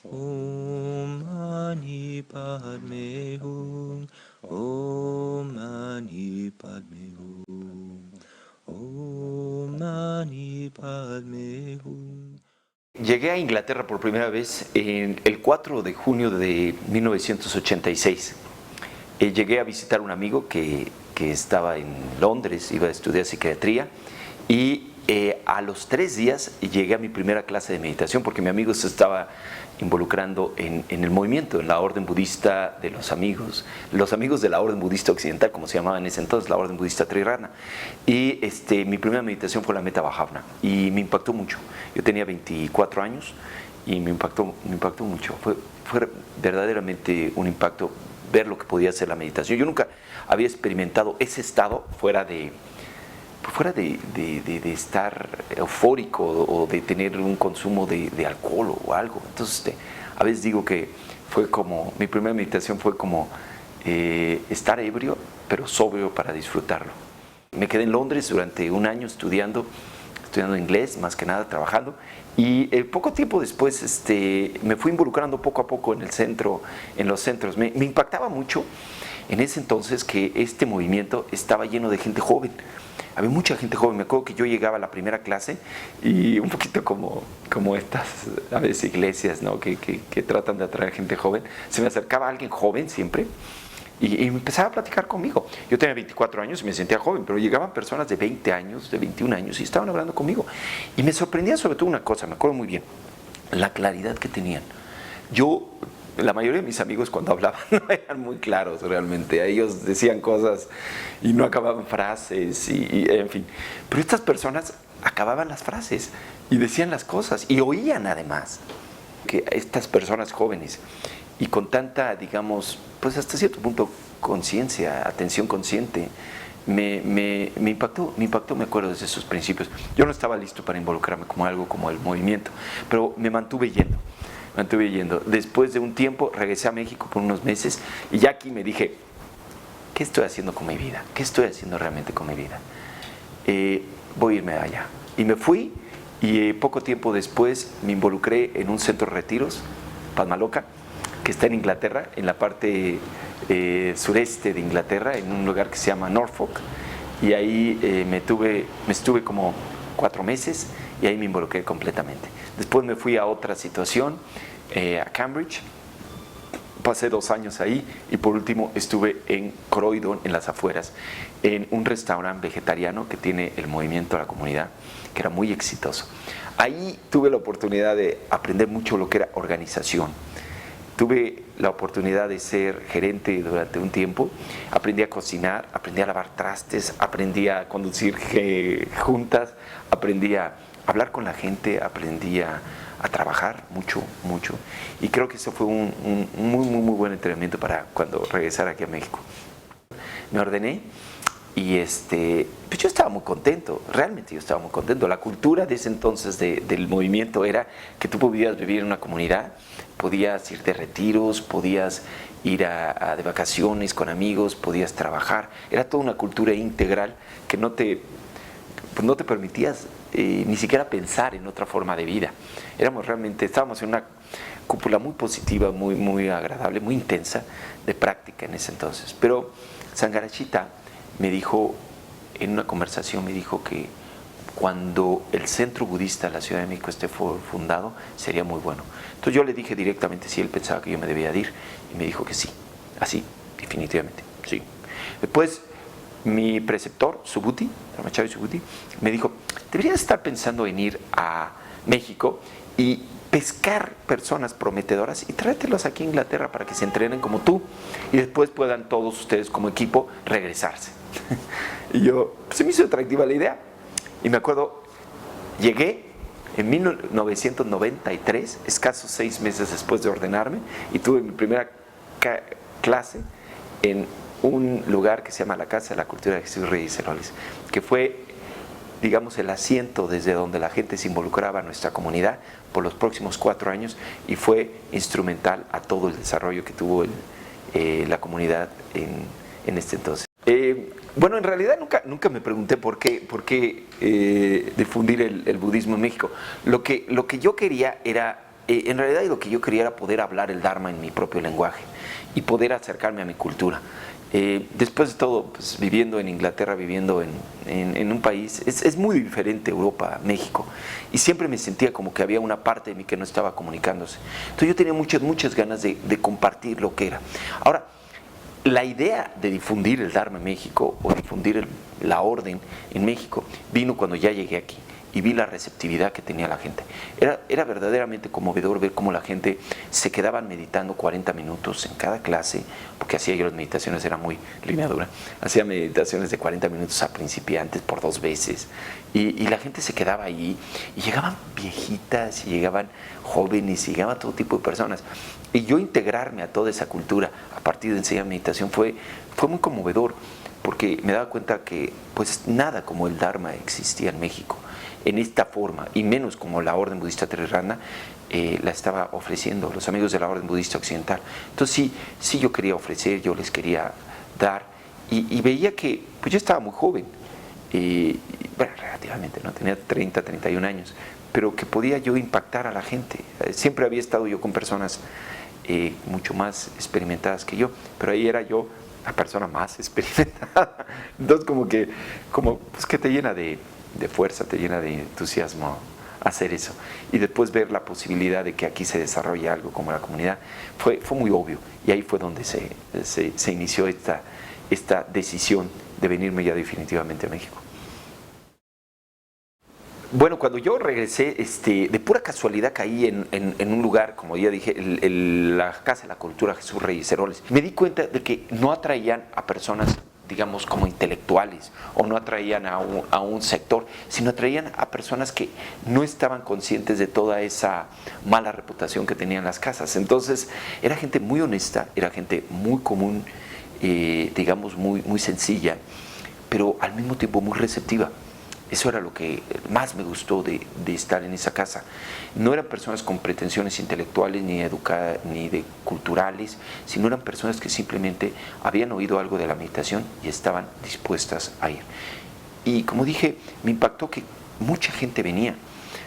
Om Mani Padme Hum. Om Mani Padme Hum. Om Mani Padme Hum. Llegué a Inglaterra por primera vez en el 4 de junio de 1986. Llegué a visitar a un amigo que estaba en Londres, iba a estudiar psiquiatría, y a los 3 días llegué a mi primera clase de meditación porque mi amigo se estaba involucrando en el movimiento, en la orden budista de los amigos de la orden budista occidental, como se llamaba en ese entonces, la orden budista Trirana. Y mi primera meditación fue la Metta Bhavana y me impactó mucho. Yo tenía 24 años y me impactó mucho. Fue verdaderamente un impacto ver lo que podía hacer la meditación. Yo nunca había experimentado ese estado fuera de estar eufórico o de tener un consumo de alcohol o algo. Entonces, a veces digo que fue como, mi primera meditación fue como estar ebrio, pero sobrio para disfrutarlo. Me quedé en Londres durante un año estudiando inglés, más que nada trabajando, y poco tiempo después me fui involucrando poco a poco en los centros. Me impactaba mucho en ese entonces que este movimiento estaba lleno de gente joven. Había mucha gente joven. Me acuerdo que yo llegaba a la primera clase y un poquito como estas a veces iglesias, ¿no? que tratan de atraer gente joven. Se me acercaba alguien joven siempre y empezaba a platicar conmigo. Yo tenía 24 años y me sentía joven, pero llegaban personas de 20 años, de 21 años y estaban hablando conmigo. Y me sorprendía sobre todo una cosa, me acuerdo muy bien, la claridad que tenían. La mayoría de mis amigos cuando hablaban no eran muy claros realmente. Ellos decían cosas y no acababan frases y en fin. Pero estas personas acababan las frases y decían las cosas y oían además. Que estas personas jóvenes y con tanta, digamos, pues hasta cierto punto conciencia, atención consciente, me impactó, me acuerdo desde sus principios. Yo no estaba listo para involucrarme como algo como el movimiento, pero me mantuve yendo. Después de un tiempo regresé a México por unos meses y ya aquí me dije, ¿qué estoy haciendo con mi vida? ¿Qué estoy haciendo realmente con mi vida? Voy a irme allá. Y me fui y poco tiempo después me involucré en un centro de retiros, Palmaloca, que está en Inglaterra, en la parte sureste de Inglaterra, en un lugar que se llama Norfolk. Y ahí me estuve como 4 meses y ahí me involucré completamente. Después me fui a otra situación, a Cambridge, pasé 2 años ahí y por último estuve en Croydon, en las afueras, en un restaurante vegetariano que tiene el movimiento de la comunidad, que era muy exitoso. Ahí tuve la oportunidad de aprender mucho lo que era organización. Tuve la oportunidad de ser gerente durante un tiempo, aprendí a cocinar, aprendí a lavar trastes, aprendí a conducir juntas, aprendí a hablar con la gente, aprendí a trabajar mucho. Y creo que eso fue un muy buen entrenamiento para cuando regresara aquí a México. Me ordené y pues yo estaba muy contento, realmente yo estaba muy contento. La cultura de ese entonces del movimiento era que tú podías vivir en una comunidad, podías ir de retiros, podías ir de vacaciones con amigos, podías trabajar. Era toda una cultura integral que no te permitías ni siquiera pensar en otra forma de vida. Estábamos en una cúpula muy positiva, muy agradable, muy intensa de práctica en ese entonces. Pero Sangarachita me dijo, en una conversación me dijo que cuando el centro budista de la Ciudad de México esté fundado, sería muy bueno. Entonces yo le dije directamente si él pensaba que yo me debía de ir, y me dijo que sí, así, definitivamente, sí. Después, mi preceptor, Subhuti, Ramacharya Subhuti, me dijo, deberías estar pensando en ir a México y pescar personas prometedoras y tráetelas aquí a Inglaterra para que se entrenen como tú y después puedan todos ustedes como equipo regresarse. Y yo, pues, se me hizo atractiva la idea. Y me acuerdo, llegué en 1993, escasos 6 meses después de ordenarme, y tuve mi primera clase en un lugar que se llama la Casa de la Cultura de Jesús Reyes Heroles, que fue, digamos, el asiento desde donde la gente se involucraba en nuestra comunidad por los próximos 4 años y fue instrumental a todo el desarrollo que tuvo la comunidad en este entonces. Bueno, en realidad nunca me pregunté por qué difundir el budismo en México. Lo que yo quería era en realidad lo que yo quería era poder hablar el Dharma en mi propio lenguaje y poder acercarme a mi cultura. Después de todo, pues, viviendo en Inglaterra, viviendo en un país, es muy diferente Europa, México, y siempre me sentía como que había una parte de mí que no estaba comunicándose. Entonces yo tenía muchas ganas de compartir lo que era. Ahora, la idea de difundir el Dharma en México o difundir la orden en México vino cuando ya llegué aquí y vi la receptividad que tenía la gente. Era verdaderamente conmovedor ver cómo la gente se quedaban meditando 40 minutos en cada clase, porque hacía yo las meditaciones, era muy lineadura, hacía meditaciones de 40 minutos a principiantes por 2 veces, y la gente se quedaba allí, y llegaban viejitas, y llegaban jóvenes, y llegaban todo tipo de personas. Y yo integrarme a toda esa cultura a partir de enseñar meditación fue muy conmovedor, porque me daba cuenta que pues nada como el Dharma existía en México en esta forma, y menos como la Orden Budista Theravada la estaba ofreciendo los amigos de la Orden Budista Occidental. Entonces sí yo quería ofrecer, yo les quería dar, y veía que pues yo estaba muy joven, bueno, relativamente, ¿no? Tenía 30, 31 años, pero que podía yo impactar a la gente. Siempre había estado yo con personas mucho más experimentadas que yo, pero ahí era yo la persona más experimentada. Entonces pues que te llena de fuerza, te llena de entusiasmo hacer eso. Y después ver la posibilidad de que aquí se desarrolle algo como la comunidad, fue muy obvio. Y ahí fue donde se inició esta decisión de venirme ya definitivamente a México. Bueno, cuando yo regresé, de pura casualidad caí en un lugar, como ya dije, la Casa de la Cultura Jesús Reyes Heroles. Me di cuenta de que no atraían a personas, digamos, como intelectuales, o no atraían a un sector, sino atraían a personas que no estaban conscientes de toda esa mala reputación que tenían las casas. Entonces, era gente muy honesta, era gente muy común, digamos, muy sencilla, pero al mismo tiempo muy receptiva. Eso era lo que más me gustó de estar en esa casa. No eran personas con pretensiones intelectuales ni educadas ni de culturales, sino eran personas que simplemente habían oído algo de la meditación y estaban dispuestas a ir. Y como dije, me impactó que mucha gente venía.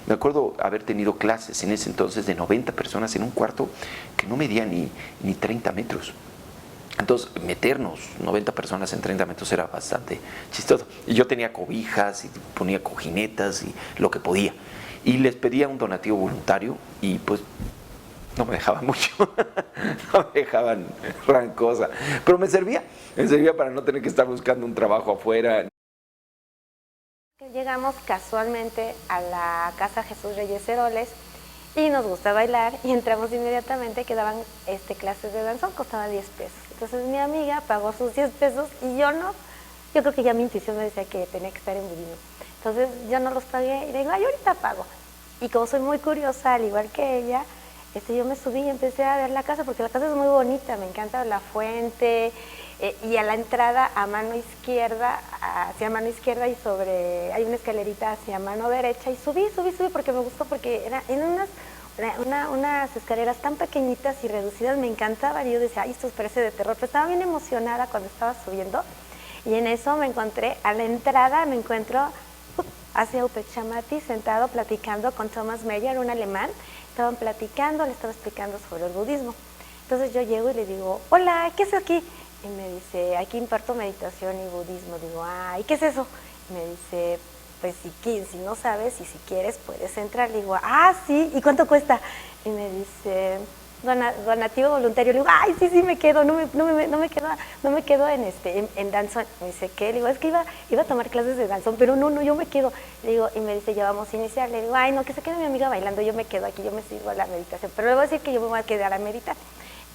Me acuerdo haber tenido clases en ese entonces de 90 personas en un cuarto que no medía ni 30 metros. Entonces, meternos 90 personas en 30 metros era bastante chistoso. Y yo tenía cobijas y ponía cojinetas y lo que podía. Y les pedía un donativo voluntario y pues no me dejaban mucho, no me dejaban gran cosa. Pero me servía para no tener que estar buscando un trabajo afuera. Llegamos casualmente a la Casa Jesús Reyes Heroles y nos gusta bailar y entramos inmediatamente, que daban clases de danzón, costaba 10 pesos. Entonces mi amiga pagó sus 10 pesos y yo no. Yo creo que ya mi intuición me decía que tenía que estar en budismo. Entonces yo no los pagué y le digo, ay, ahorita pago. Y como soy muy curiosa, al igual que ella, yo me subí y empecé a ver la casa, porque la casa es muy bonita, me encanta la fuente, y a la entrada a mano izquierda, hacia mano izquierda y hay una escalerita hacia mano derecha, y subí porque me gustó, porque era en unas escaleras tan pequeñitas y reducidas, me encantaban, y yo decía, ay, esto parece de terror, pero estaba bien emocionada cuando estaba subiendo, y en eso me encontré, a la entrada me encuentro hacia Upechamati, sentado platicando con Thomas Meyer, un alemán. Estaban platicando, le estaba explicando sobre el budismo. Entonces yo llego y le digo, hola, ¿qué es aquí? Y me dice, aquí imparto meditación y budismo. Digo, ¿y qué es eso? Y me dice, pues si no sabes y si quieres puedes entrar. Le digo, sí, ¿y cuánto cuesta? Y me dice, donativo voluntario. Le digo, ay, sí, me quedo, no me quedo en danzón. Me dice, ¿qué? Le digo, es que iba a tomar clases de danzón, pero no, yo me quedo. Le digo, y me dice, ya vamos a iniciar. Le digo, ay, no, que se quede mi amiga bailando, yo me quedo aquí, yo me sigo a la meditación. Pero le voy a decir que yo me voy a quedar a meditar.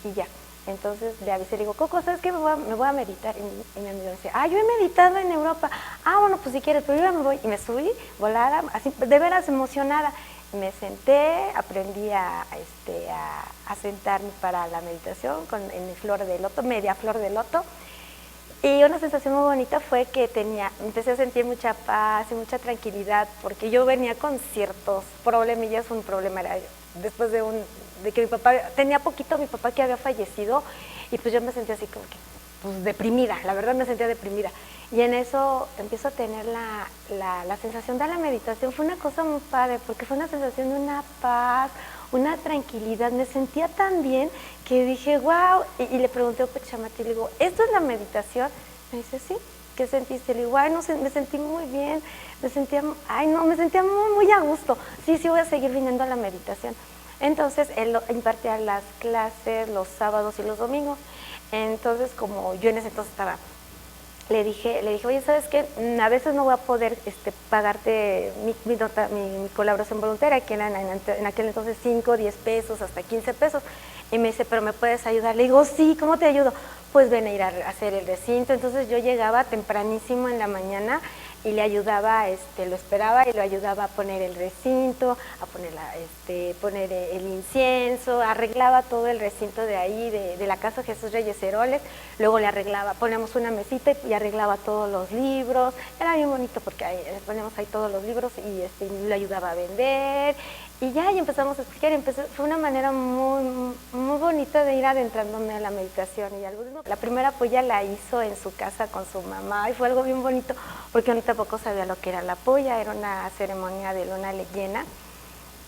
Y ya. Entonces le avisé, le digo, Coco, ¿sabes qué? Me voy a meditar. Y mi amiga dice, yo he meditado en Europa. Bueno, pues si quieres, pero yo ya me voy. Y me subí, volada, así, de veras emocionada. Me senté, aprendí a sentarme para la meditación en flor de loto, media flor de loto. Y una sensación muy bonita fue que empecé a sentir mucha paz y mucha tranquilidad, porque yo venía con ciertos problemillas. Un problema era después de que mi papá, tenía poquito mi papá que había fallecido, y pues yo me sentía así como que, pues, deprimida, la verdad me sentía deprimida. Y en eso empiezo a tener la sensación de la meditación. Fue una cosa muy padre, porque fue una sensación de una paz, una tranquilidad. Me sentía tan bien que dije, wow, y le pregunté a Pachamati, le digo, ¿esto es la meditación? Me dice, sí. ¿Qué sentiste? Le digo, ay, no sé, me sentí muy bien, me sentía muy, muy a gusto. Sí, voy a seguir viniendo a la meditación. Entonces, él impartía las clases los sábados y los domingos. Entonces, como yo en ese entonces le dije, oye, ¿sabes qué? A veces no voy a poder pagarte mi colaboración voluntaria, que eran en aquel entonces 5, 10 pesos, hasta 15 pesos. Y me dice, ¿pero me puedes ayudar? Le digo, sí, ¿cómo te ayudo? Pues ven a ir a hacer el recinto. Entonces yo llegaba tempranísimo en la mañana y le ayudaba, lo esperaba y lo ayudaba a poner el recinto, a poner el incienso, arreglaba todo el recinto de ahí, de la Casa Jesús Reyes Heroles. Luego le arreglaba, poníamos una mesita y arreglaba todos los libros. Era bien bonito porque ponemos ahí todos los libros y le ayudaba a vender. Y empezamos a explicar, fue una manera muy, muy bonita de ir adentrándome a la meditación y al budismo. La primera polla la hizo en su casa con su mamá y fue algo bien bonito porque yo tampoco sabía lo que era la polla, era una ceremonia de luna llena.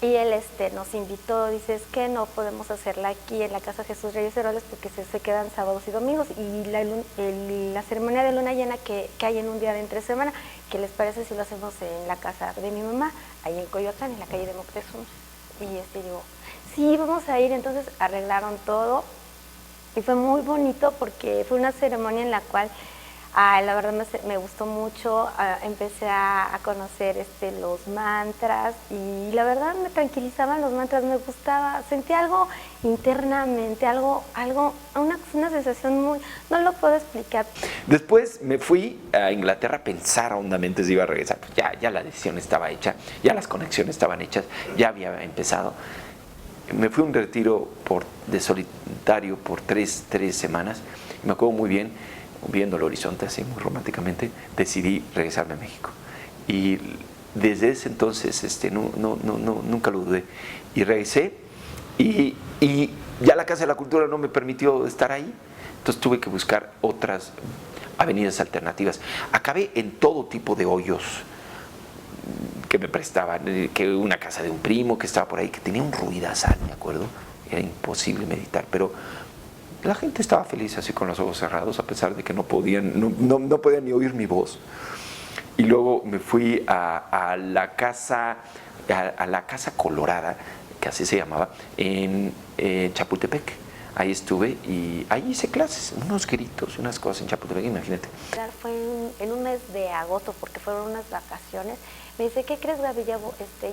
Y él nos invitó, dice, es que no podemos hacerla aquí en la Casa Jesús Reyes Heroles porque se quedan sábados y domingos, y la ceremonia de luna llena que hay en un día de entre semana, ¿qué les parece si lo hacemos en la casa de mi mamá, ahí en Coyoacán, en la calle de Moctezuma? Y digo, sí, vamos a ir. Entonces arreglaron todo y fue muy bonito porque fue una ceremonia en la cual la verdad me gustó mucho. Empecé a conocer los mantras y la verdad me tranquilizaban los mantras, me gustaba, sentí algo internamente, una sensación muy, no lo puedo explicar. Después me fui a Inglaterra a pensar hondamente si iba a regresar. Pues ya la decisión estaba hecha, ya las conexiones estaban hechas, ya había empezado. Me fui a un retiro de solitario por tres semanas. Me acuerdo muy bien, viendo el horizonte así muy románticamente, decidí regresarme a México. Y desde ese entonces nunca lo dudé. Y regresé y ya la Casa de la Cultura no me permitió estar ahí. Entonces tuve que buscar otras avenidas alternativas. Acabé en todo tipo de hoyos que me prestaban, que una casa de un primo que estaba por ahí, que tenía un ruidazal, me acuerdo. Era imposible meditar, pero la gente estaba feliz así con los ojos cerrados, a pesar de que no podían ni oír mi voz. Y luego me fui a la casa Colorada, que así se llamaba, en Chapultepec. Ahí estuve y ahí hice clases, unos gritos, unas cosas en Chapultepec, imagínate. Fue en un mes de agosto, porque fueron unas vacaciones. Me dice, ¿qué crees, Gaby? Ya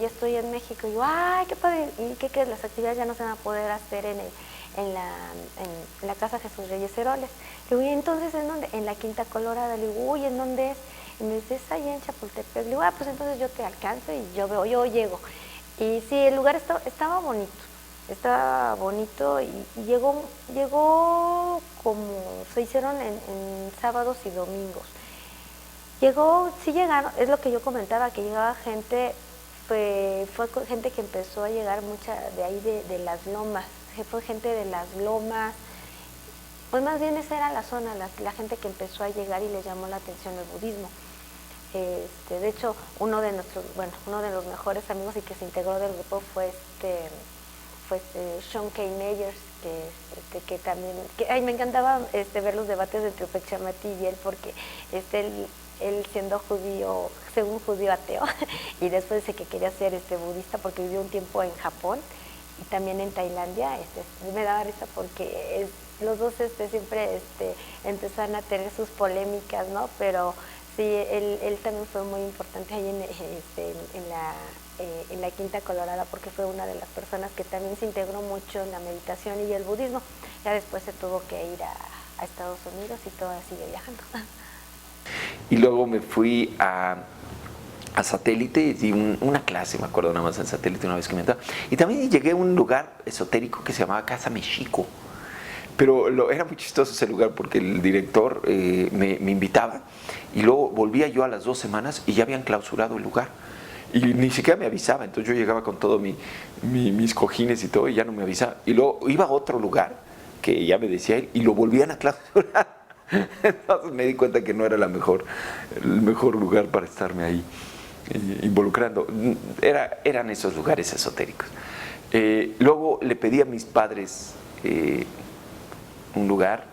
estoy en México. Y yo, ¡ay, qué padre! ¿Y qué crees? Las actividades ya no se van a poder hacer en la Casa Jesús Reyes Heroles. Le digo, ¿y entonces en dónde? En la Quinta Colorada. Le digo, uy, ¿en dónde es? Y me dice, es allá en Chapultepec. Le digo, pues entonces yo te alcanzo y yo llego. Y sí, el lugar estaba bonito y llegó como se hicieron en sábados y domingos. Sí llegaron, es lo que yo comentaba, que llegaba gente, fue gente que empezó a llegar mucha de ahí de las lomas, fue gente de las lomas, pues más bien esa era la zona, la gente que empezó a llegar y les llamó la atención el budismo. De hecho, uno de los mejores amigos y que se integró del grupo fue Sean K. Meyers, que también, me encantaba ver los debates entre Pachamati y él, porque él siendo judío, según judío ateo, y después dice que quería ser budista porque vivió un tiempo en Japón y también en Tailandia. Me daba risa porque los dos siempre empezaron a tener sus polémicas, ¿no? Pero sí, él también fue muy importante ahí en la Quinta Colorada, porque fue una de las personas que también se integró mucho en la meditación y el budismo. Ya después se tuvo que ir a Estados Unidos y todavía sigue viajando. Y luego me fui a Satélite y di una clase, me acuerdo nada más en Satélite una vez que me entraba. Y también llegué a un lugar esotérico que se llamaba Casa Mexico. Pero era muy chistoso ese lugar porque el director me invitaba y luego volvía yo a las 2 semanas y ya habían clausurado el lugar. Y ni siquiera me avisaba, entonces yo llegaba con todos mis cojines y todo y ya no me avisaba. Y luego iba a otro lugar que ya me decía él y lo volvían a clausurar. Entonces me di cuenta que no era el mejor lugar para estarme ahí involucrando. Eran esos lugares esotéricos. Luego le pedí a mis padres un lugar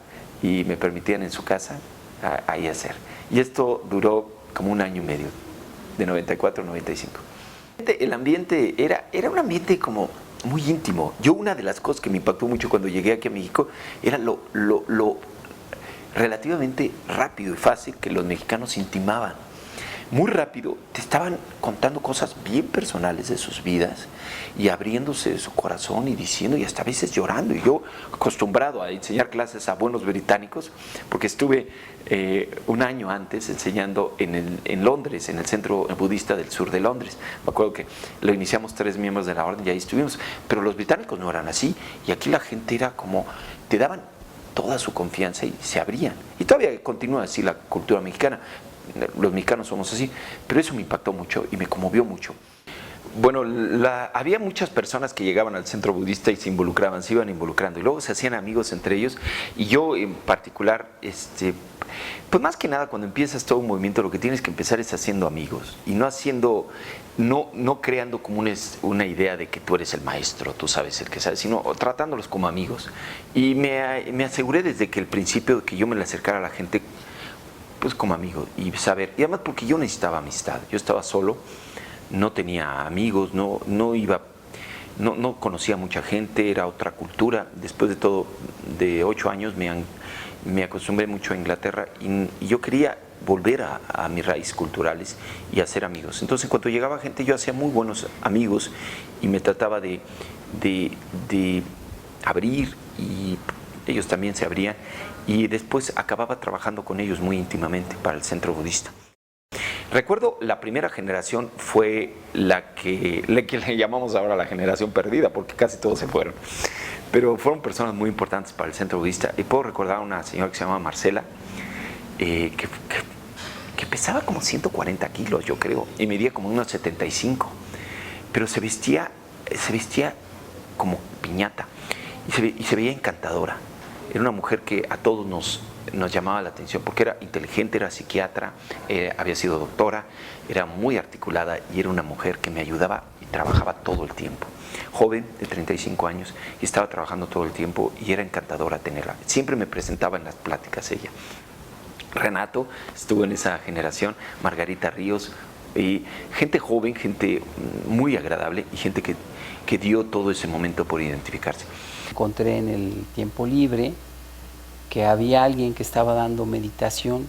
y me permitían en su casa ahí hacer. Y esto duró como 1 año y medio, de 94 a 95. El ambiente era un ambiente como muy íntimo. Una de las cosas que me impactó mucho cuando llegué aquí a México era lo relativamente rápido y fácil que los mexicanos intimaban. Muy rápido, te estaban contando cosas bien personales de sus vidas y abriéndose de su corazón y diciendo, y hasta a veces llorando. Y yo, acostumbrado a enseñar clases a buenos británicos, porque estuve 1 año antes enseñando en Londres, en el centro budista del sur de Londres. Me acuerdo que lo iniciamos 3 miembros de la orden y ahí estuvimos. Pero los británicos no eran así, y aquí la gente era como, te daban toda su confianza y se abrían. Y todavía continúa así la cultura mexicana. Los mexicanos somos así, pero eso me impactó mucho y me conmovió mucho. Bueno, había muchas personas que llegaban al centro budista y se involucraban, se iban involucrando y luego se hacían amigos entre ellos, y yo en particular, pues más que nada cuando empiezas todo un movimiento lo que tienes que empezar es haciendo amigos y no creando como una idea de que tú eres el maestro, tú sabes el que sabes, sino tratándolos como amigos. Y me aseguré desde que el principio de que yo me le acercara a la gente pues como amigo y saber, y además porque yo necesitaba amistad, yo estaba solo, no tenía amigos, no conocía mucha gente, era otra cultura. Después de todo, de 8 años me acostumbré mucho a Inglaterra y yo quería volver a mis raíces culturales y hacer amigos. Entonces cuando llegaba gente yo hacía muy buenos amigos y me trataba de abrir y ellos también se abrían, y después acababa trabajando con ellos muy íntimamente para el centro budista. Recuerdo la primera generación fue la que le llamamos ahora la generación perdida, porque casi todos se fueron, pero fueron personas muy importantes para el centro budista. Y puedo recordar a una señora que se llama Marcela, que pesaba como 140 kilos, yo creo, y medía como unos 75, pero se vestía como piñata y se veía encantadora. Era una mujer que a todos nos llamaba la atención porque era inteligente, era psiquiatra, había sido doctora, era muy articulada y era una mujer que me ayudaba y trabajaba todo el tiempo. Joven, de 35 años, y estaba trabajando todo el tiempo y era encantadora tenerla. Siempre me presentaba en las pláticas ella. Renato estuvo en esa generación, Margarita Ríos, y gente joven, gente muy agradable y gente que dio todo ese momento por identificarse. Encontré en el tiempo libre que había alguien que estaba dando meditación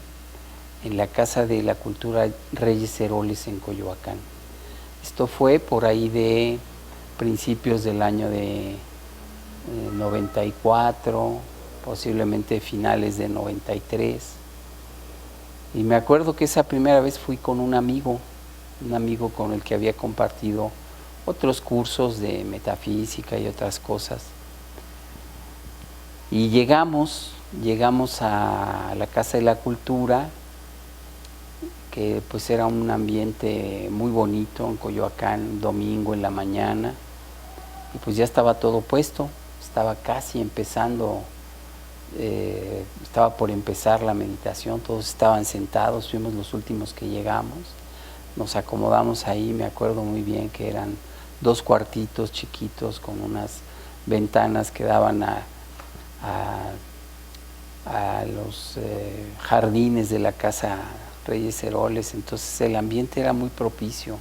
en la Casa de la Cultura Reyes Heroles en Coyoacán. Esto fue por ahí de principios del año de 94, posiblemente finales de 93. Y me acuerdo que esa primera vez fui con un amigo con el que había compartido otros cursos de metafísica y otras cosas. Y llegamos a la Casa de la Cultura, que pues era un ambiente muy bonito en Coyoacán, domingo en la mañana, y pues ya estaba todo puesto, estaba casi empezando, estaba por empezar la meditación, todos estaban sentados, fuimos los últimos que llegamos, nos acomodamos ahí, me acuerdo muy bien que eran 2 cuartitos chiquitos con unas ventanas que daban a los jardines de la Casa Reyes Heroles. Entonces el ambiente era muy propicio,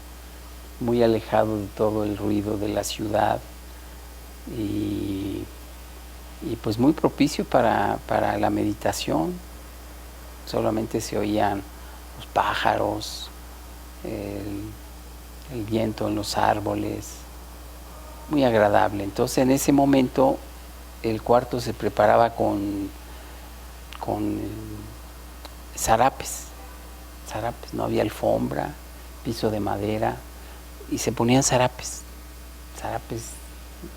muy alejado de todo el ruido de la ciudad y pues muy propicio para la meditación. Solamente se oían los pájaros, el viento en los árboles, muy agradable. Entonces en ese momento el cuarto se preparaba con zarapes, no había alfombra, piso de madera, y se ponían zarapes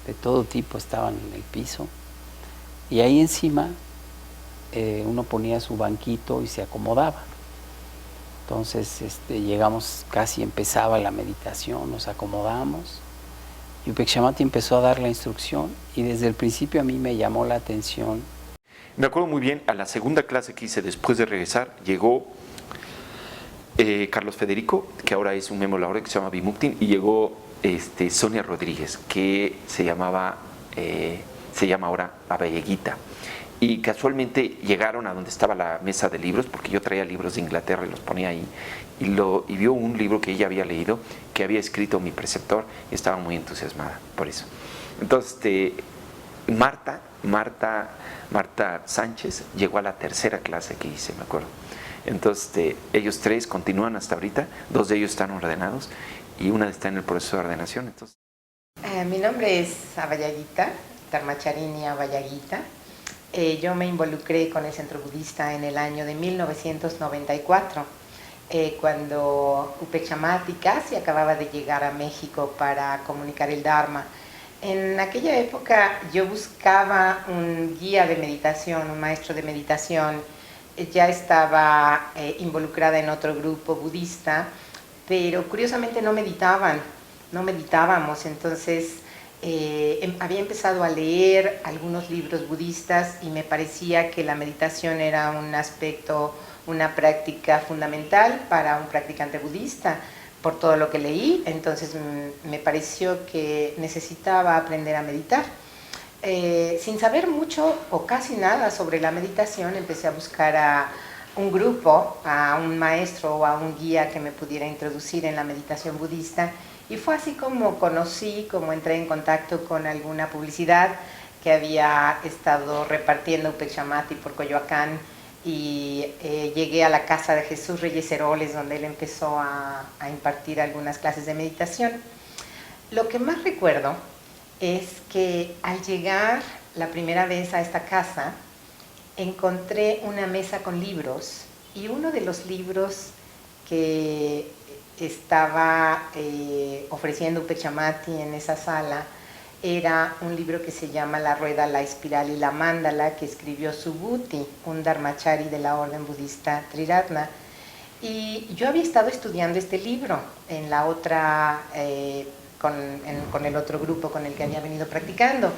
de todo tipo estaban en el piso, y ahí encima uno ponía su banquito y se acomodaba. Entonces llegamos, casi empezaba la meditación, nos acomodamos, y Upekshamati empezó a dar la instrucción, y desde el principio a mí me llamó la atención. Me acuerdo muy bien, a la segunda clase que hice después de regresar, llegó Carlos Federico, que ahora es un miembro de la orden que se llama Bimuktin, y llegó Sonia Rodríguez, que se llama ahora Abayeguita. Y casualmente llegaron a donde estaba la mesa de libros, porque yo traía libros de Inglaterra y los ponía ahí, y vio un libro que ella había leído, que había escrito mi preceptor, y estaba muy entusiasmada por eso. Entonces, Marta Sánchez llegó a la tercera clase que hice, me acuerdo. Entonces, ellos tres continúan hasta ahorita, 2 de ellos están ordenados y una está en el proceso de ordenación. Entonces. Mi nombre es Abayaguita, Dharmacharini Abayaguita. Yo me involucré con el Centro Budista en el año de 1994, cuando Upechamati casi acababa de llegar a México para comunicar el Dharma. En aquella época yo buscaba un guía de meditación, un maestro de meditación. Ya estaba involucrada en otro grupo budista, pero curiosamente no meditábamos. Entonces había empezado a leer algunos libros budistas y me parecía que la meditación era un aspecto, una práctica fundamental para un practicante budista. Por todo lo que leí, entonces me pareció que necesitaba aprender a meditar. Sin saber mucho o casi nada sobre la meditación, empecé a buscar a un grupo, a un maestro o a un guía que me pudiera introducir en la meditación budista, y fue así como como entré en contacto con alguna publicidad que había estado repartiendo Upechamati por Coyoacán, y llegué a la casa de Jesús Reyes Heroles, donde él empezó a impartir algunas clases de meditación. Lo que más recuerdo es que al llegar la primera vez a esta casa, encontré una mesa con libros, y uno de los libros que estaba ofreciendo Upechamati en esa sala era un libro que se llama La Rueda, la Espiral y la Mándala, que escribió Subhuti, un dharmachari de la orden budista Triratna. Y yo había estado estudiando este libro en la otra, con el otro grupo con el que había venido practicando.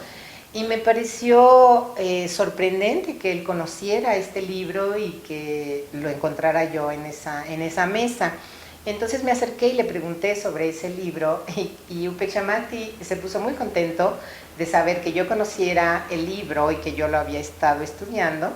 Y me pareció sorprendente que él conociera este libro y que lo encontrara yo en esa mesa. Entonces me acerqué y le pregunté sobre ese libro, y Upechamati se puso muy contento de saber que yo conociera el libro y que yo lo había estado estudiando,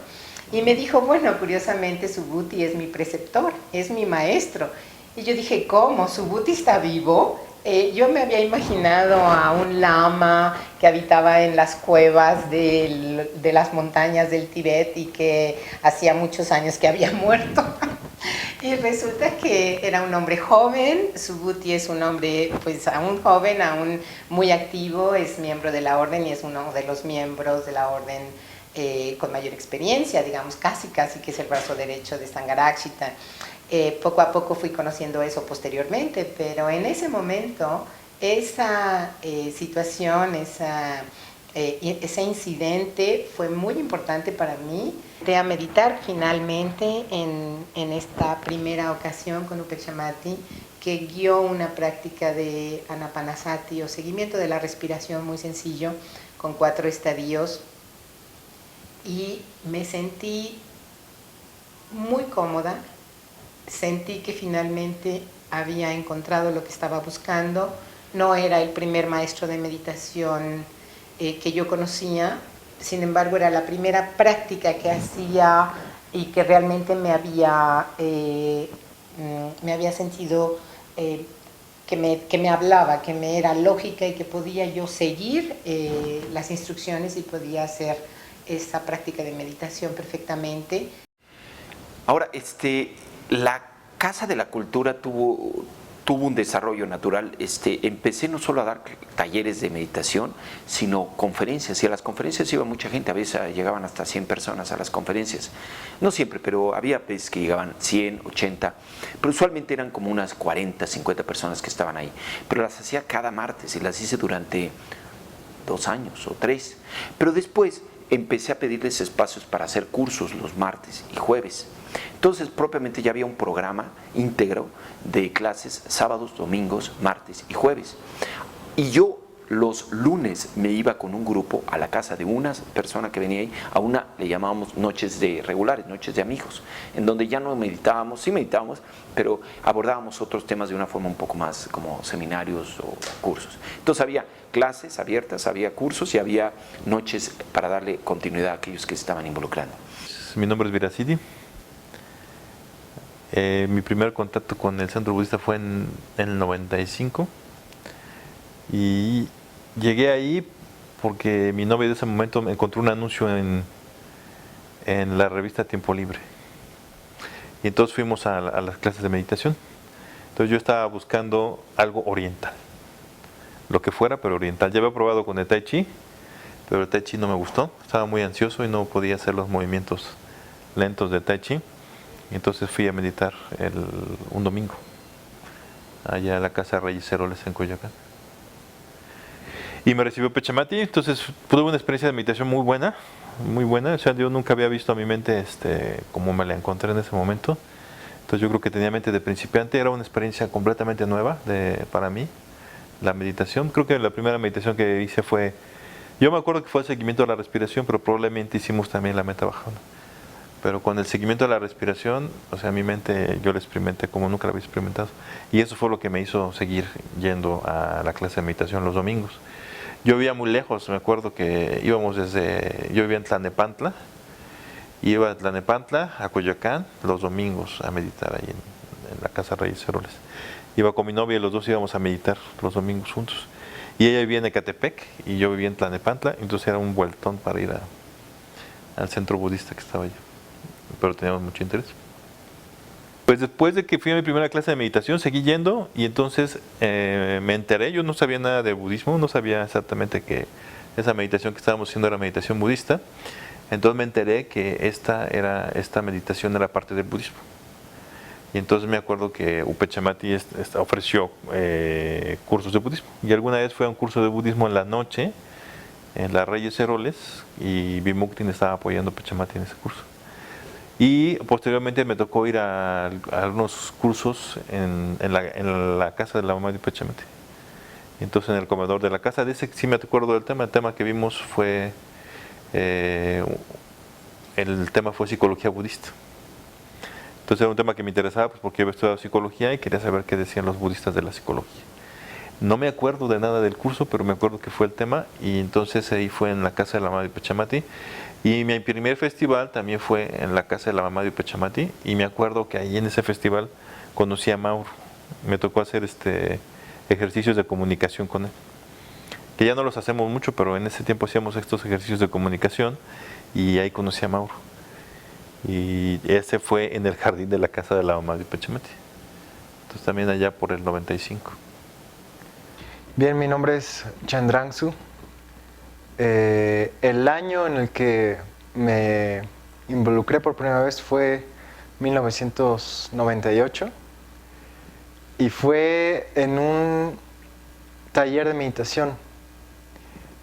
y me dijo, bueno, curiosamente Subhuti es mi preceptor, es mi maestro. Y yo dije, ¿cómo? ¿Subhuti está vivo? Yo me había imaginado a un lama que habitaba en las cuevas de las montañas del Tíbet y que hacía muchos años que había muerto. Y resulta que era un hombre joven. Subhuti es un hombre pues aún joven, aún muy activo, es miembro de la orden y es uno de los miembros de la orden con mayor experiencia, digamos, casi que es el brazo derecho de Sangharakshita. Poco a poco fui conociendo eso posteriormente, pero en ese momento esa situación, ese incidente fue muy importante para mí. Entré a meditar finalmente en esta primera ocasión con Upechamati, que guió una práctica de Anapanasati o seguimiento de la respiración muy sencillo, con 4 estadios, y me sentí muy cómoda. Sentí que finalmente había encontrado lo que estaba buscando. No era el primer maestro de meditación que yo conocía, sin embargo era la primera práctica que hacía y que realmente me había sentido que me hablaba, que me era lógica y que podía yo seguir las instrucciones y podía hacer esa práctica de meditación perfectamente. Ahora, la Casa de la Cultura tuvo un desarrollo natural. Empecé no solo a dar talleres de meditación, sino conferencias, y a las conferencias iba mucha gente, a veces llegaban hasta 100 personas a las conferencias, no siempre, pero había veces que llegaban 100, 80, pero usualmente eran como unas 40, 50 personas que estaban ahí, pero las hacía cada martes y las hice durante 2 años o 3, pero después empecé a pedirles espacios para hacer cursos los martes y jueves. Entonces propiamente ya había un programa íntegro de clases sábados, domingos, martes y jueves. Y yo los lunes me iba con un grupo a la casa de una persona que venía ahí, a una le llamábamos noches de regulares, noches de amigos, en donde ya no meditábamos, sí meditábamos, pero abordábamos otros temas de una forma un poco más como seminarios o cursos. Entonces había clases abiertas, había cursos y había noches para darle continuidad a aquellos que se estaban involucrando. Mi nombre es Viracidi. Mi primer contacto con el centro budista fue en el 95 y llegué ahí porque mi novia de ese momento me encontró un anuncio en la revista Tiempo Libre y entonces fuimos a las clases de meditación. Entonces yo estaba buscando algo oriental, lo que fuera, pero oriental. Ya había probado con el Tai Chi, pero el Tai Chi no me gustó, estaba muy ansioso y no podía hacer los movimientos lentos de Tai Chi. Entonces fui a meditar un domingo allá a la casa de Reyes Heroles en Coyoacán. Y me recibió Pachamati, entonces tuve una experiencia de meditación muy buena, muy buena. O sea, yo nunca había visto a mi mente como me la encontré en ese momento. Entonces yo creo que tenía mente de principiante, era una experiencia completamente nueva para mí, la meditación. Creo que la primera meditación que hice fue, yo me acuerdo que fue el seguimiento de la respiración, pero probablemente hicimos también la meta bajada. Pero con el seguimiento de la respiración, o sea, mi mente yo la experimenté como nunca la había experimentado. Y eso fue lo que me hizo seguir yendo a la clase de meditación los domingos. Yo vivía muy lejos, me acuerdo que íbamos yo vivía en Tlalnepantla, y iba a Tlalnepantla, a Coyoacán, los domingos a meditar ahí en la casa de Reyes Heroles. Iba con mi novia y los dos íbamos a meditar los domingos juntos. Y ella vivía en Ecatepec y yo vivía en Tlalnepantla, entonces era un vueltón para ir al centro budista que estaba allá. Pero teníamos mucho interés. Pues después de que fui a mi primera clase de meditación, seguí yendo y entonces me enteré, yo no sabía nada de budismo, no sabía exactamente que esa meditación que estábamos haciendo era meditación budista. Entonces me enteré que esta meditación era parte del budismo. Y entonces me acuerdo que Upechamati ofreció cursos de budismo. Y alguna vez fue a un curso de budismo en la noche, en las Reyes Heroles, y Vimuktin estaba apoyando a Upechamati en ese curso. Y posteriormente me tocó ir a algunos cursos en la casa de la mamá de Upechamati. Entonces en el comedor de la casa, de ese sí me acuerdo del tema. El tema que vimos fue, el tema fue psicología budista. Entonces era un tema que me interesaba pues, porque yo había estudiado psicología y quería saber qué decían los budistas de la psicología. No me acuerdo de nada del curso, pero me acuerdo que fue el tema y entonces ahí fue en la casa de la mamá de Upechamati. Y mi primer festival también fue en la casa de la mamá de Upechamati y me acuerdo que ahí en ese festival conocí a Mauro. Me tocó hacer ejercicios de comunicación con él. Que ya no los hacemos mucho, pero en ese tiempo hacíamos estos ejercicios de comunicación y ahí conocí a Mauro. Y ese fue en el jardín de la casa de la mamá de Upechamati. Entonces también allá por el 95. Bien, mi nombre es Chandrangsu. El año en el que me involucré por primera vez fue 1998 y fue en un taller de meditación.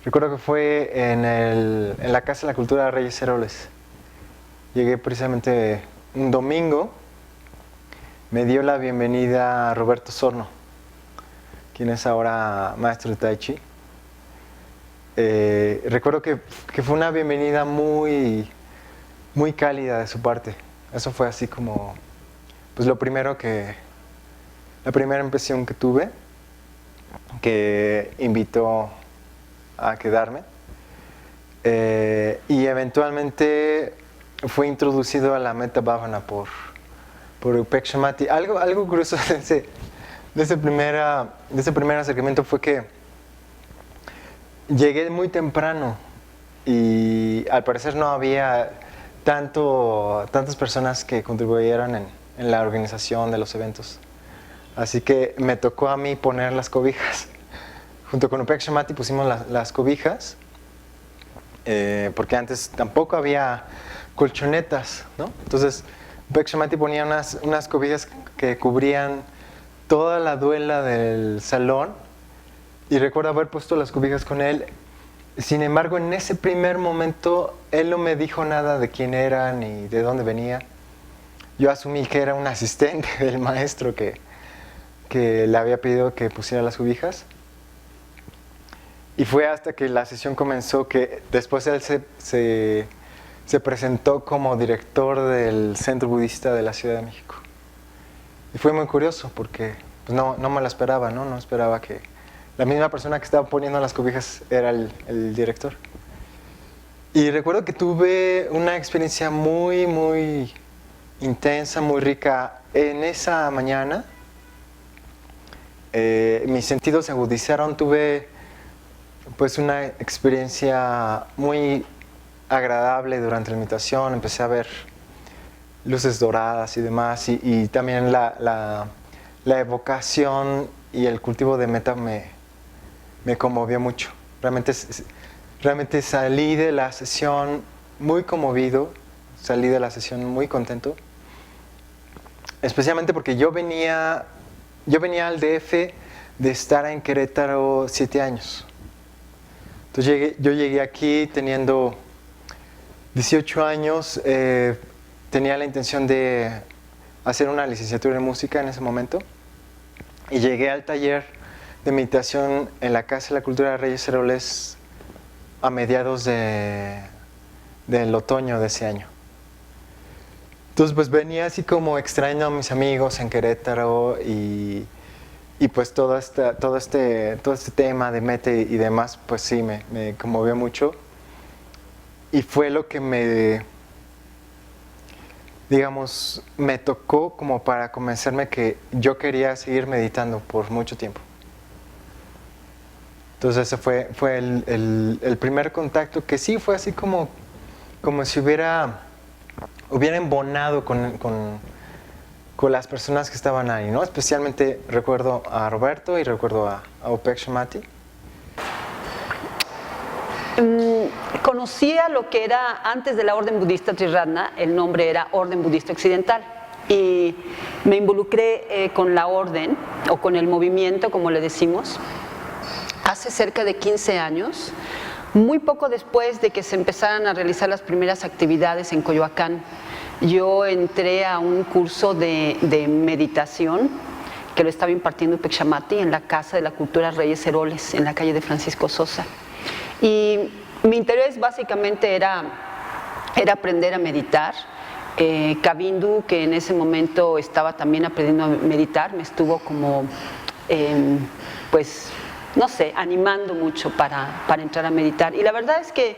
Recuerdo que fue en la Casa de la Cultura de Reyes Heroles. Llegué precisamente un domingo, me dio la bienvenida a Roberto Sorno, quien es ahora maestro de Tai Chi. Recuerdo que fue una bienvenida muy, muy cálida de su parte. Eso fue así como, pues la primera impresión que tuve, que invitó a quedarme. Y eventualmente fue introducido a la Metta Bhavana por Upechamati. Algo curioso de ese primer acercamiento fue que llegué muy temprano y al parecer no había tantas personas que contribuyeran en la organización de los eventos. Así que me tocó a mí poner las cobijas. Junto con Upechamati pusimos las cobijas, porque antes tampoco había colchonetas, ¿no? Entonces Upechamati ponía unas cobijas que cubrían toda la duela del salón. Y recuerdo haber puesto las cobijas con él. Sin embargo, en ese primer momento, él no me dijo nada de quién era ni de dónde venía. Yo asumí que era un asistente del maestro que le había pedido que pusiera las cobijas. Y fue hasta que la sesión comenzó que después él se presentó como director del Centro Budista de la Ciudad de México. Y fue muy curioso porque pues no me lo esperaba, ¿no? No esperaba que la misma persona que estaba poniendo las cobijas era el director. Y recuerdo que tuve una experiencia muy, muy intensa, muy rica. En esa mañana mis sentidos se agudizaron, tuve pues una experiencia muy agradable durante la meditación. Empecé a ver luces doradas y demás, y también la evocación y el cultivo de meta me conmovió mucho. Realmente salí de la sesión muy conmovido, salí de la sesión muy contento, especialmente porque yo venía al DF de estar en Querétaro 7 años. Entonces yo llegué aquí teniendo 18 años, tenía la intención de hacer una licenciatura en música en ese momento, y llegué al taller de meditación en la Casa de la Cultura de Reyes Heroles a mediados del otoño de ese año. Entonces pues venía así como extrañando a mis amigos en Querétaro, y pues todo este tema de meta y demás, pues sí, me conmovió mucho, y fue lo que me tocó como para convencerme que yo quería seguir meditando por mucho tiempo. Entonces ese fue el primer contacto, que sí fue así como si hubiera embonado con las personas que estaban ahí, ¿no? Especialmente recuerdo a Roberto y recuerdo a Upekshimati. Conocía lo que era antes de la Orden Budista Triratna, el nombre era Orden Budista Occidental, y me involucré con la orden, o con el movimiento, como le decimos, hace cerca de 15 años, muy poco después de que se empezaran a realizar las primeras actividades en Coyoacán. Yo entré a un curso de meditación que lo estaba impartiendo Upekshimati en la Casa de la Cultura Reyes Heroles, en la calle de Francisco Sosa. Y mi interés básicamente era aprender a meditar. Kavindu, que en ese momento estaba también aprendiendo a meditar, me estuvo como, pues, no sé, animando mucho para entrar a meditar. Y la verdad es que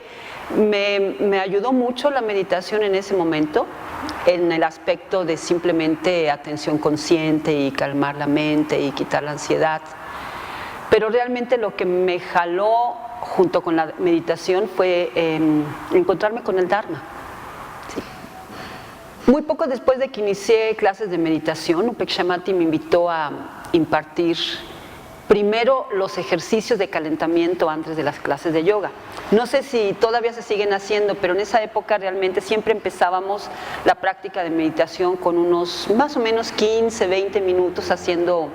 me ayudó mucho la meditación en ese momento, en el aspecto de simplemente atención consciente y calmar la mente y quitar la ansiedad. Pero realmente lo que me jaló junto con la meditación fue encontrarme con el Dharma. Sí. Muy poco después de que inicié clases de meditación, Upekshimati me invitó a impartir primero los ejercicios de calentamiento antes de las clases de yoga. No sé si todavía se siguen haciendo, pero en esa época realmente siempre empezábamos la práctica de meditación con unos más o menos 15, 20 minutos haciendo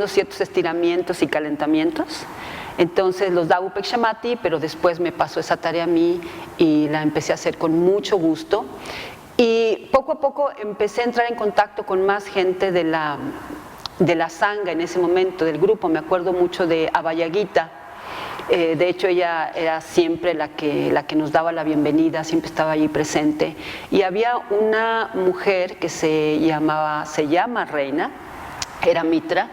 ciertos estiramientos y calentamientos. Entonces los da Upekshimati, pero después me pasó esa tarea a mí y la empecé a hacer con mucho gusto. Y poco a poco empecé a entrar en contacto con más gente de la Sangha en ese momento, del grupo. Me acuerdo mucho de Abhayagita. De hecho ella era siempre la que nos daba la bienvenida, siempre estaba allí presente. Y había una mujer que se llama Reina, era Mitra,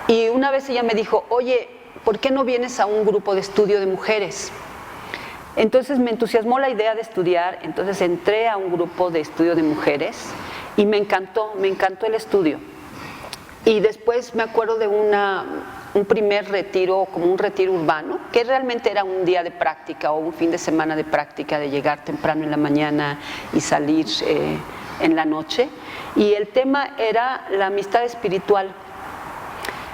y una vez ella me dijo, oye, ¿por qué no vienes a un grupo de estudio de mujeres? Entonces me entusiasmó la idea de estudiar, entonces entré a un grupo de estudio de mujeres y me encantó el estudio. Y después me acuerdo de un primer retiro, como un retiro urbano, que realmente era un día de práctica o un fin de semana de práctica, de llegar temprano en la mañana y salir en la noche. Y el tema era la amistad espiritual.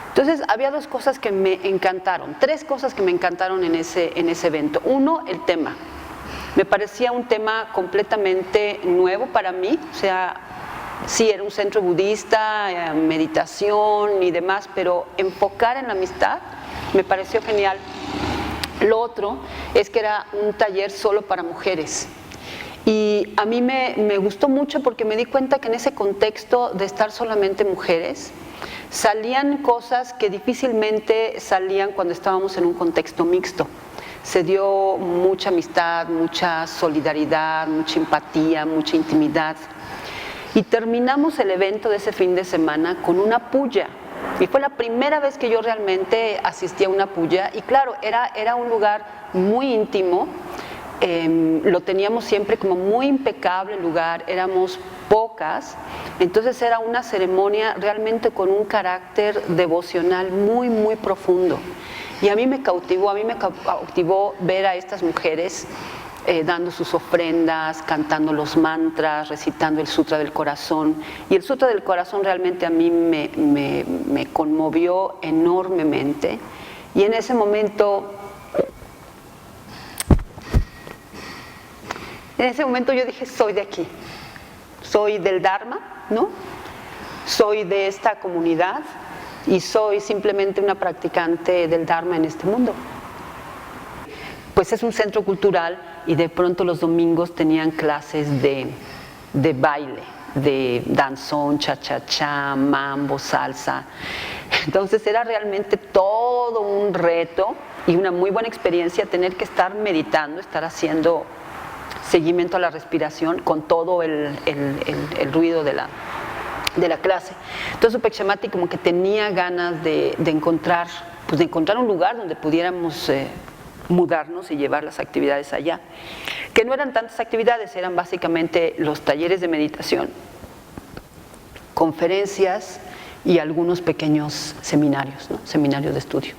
Entonces había dos cosas que me encantaron, tres cosas que me encantaron en ese evento. Uno, el tema. Me parecía un tema completamente nuevo para mí, o sea, sí, era un centro budista, meditación y demás, pero enfocar en la amistad me pareció genial. Lo otro es que era un taller solo para mujeres. Y a mí me gustó mucho porque me di cuenta que en ese contexto de estar solamente mujeres, salían cosas que difícilmente salían cuando estábamos en un contexto mixto. Se dio mucha amistad, mucha solidaridad, mucha empatía, mucha intimidad. Y terminamos el evento de ese fin de semana con una puya. Y fue la primera vez que yo realmente asistí a una puya. Y claro, era un lugar muy íntimo. Lo teníamos siempre como muy impecable el lugar, éramos pocas, entonces era una ceremonia realmente con un carácter devocional muy, muy profundo. Y a mí me cautivó ver a estas mujeres dando sus ofrendas, cantando los mantras, recitando el Sutra del Corazón. Y el Sutra del Corazón realmente a mí me conmovió enormemente. Y en ese momento yo dije, soy de aquí, soy del Dharma, ¿no? Soy de esta comunidad y soy simplemente una practicante del Dharma en este mundo. Pues es un centro cultural y de pronto los domingos tenían clases de baile, de danzón, cha-cha-cha, mambo, salsa. Entonces era realmente todo un reto y una muy buena experiencia tener que estar meditando, estar haciendo seguimiento a la respiración con todo el ruido de la clase. Entonces Upek Shemati como que tenía ganas de encontrar un lugar donde pudiéramos mudarnos y llevar las actividades allá, que no eran tantas actividades, eran básicamente los talleres de meditación, conferencias y algunos pequeños seminarios, ¿no? Seminarios de estudio.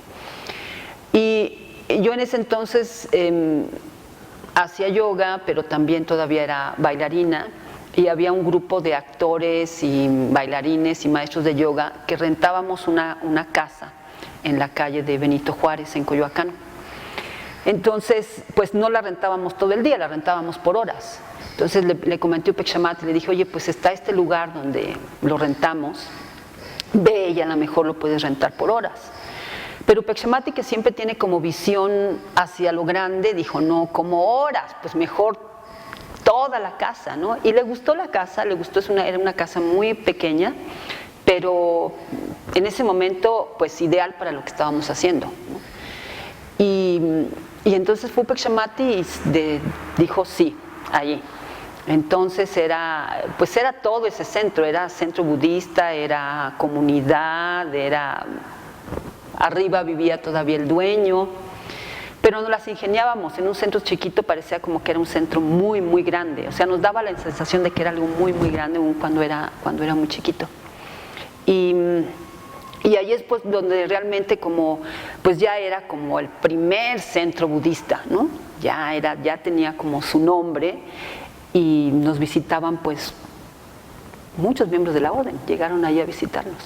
Y yo en ese entonces hacía yoga, pero también todavía era bailarina, y había un grupo de actores y bailarines y maestros de yoga que rentábamos una casa en la calle de Benito Juárez, en Coyoacán. Entonces, pues no la rentábamos todo el día, la rentábamos por horas. Entonces le comenté a Upek Shemati, le dije, oye, pues está este lugar donde lo rentamos, ve y a lo mejor lo puedes rentar por horas. Pero Upek Shemati, que siempre tiene como visión hacia lo grande, dijo, no, como horas, pues mejor toda la casa, ¿no? Y le gustó la casa, era una casa muy pequeña, pero en ese momento, pues ideal para lo que estábamos haciendo, ¿no? Y entonces fue Upek Shemati y dijo sí, allí. Entonces era todo ese centro, era centro budista, era comunidad, arriba vivía todavía el dueño, pero nos las ingeniábamos. En un centro chiquito parecía como que era un centro muy, muy grande, o sea, nos daba la sensación de que era algo muy, muy grande aún cuando era muy chiquito. Y ahí es pues donde realmente pues ya era como el primer centro budista, ¿no? Ya tenía como su nombre y nos visitaban pues muchos miembros de la orden, llegaron ahí a visitarnos.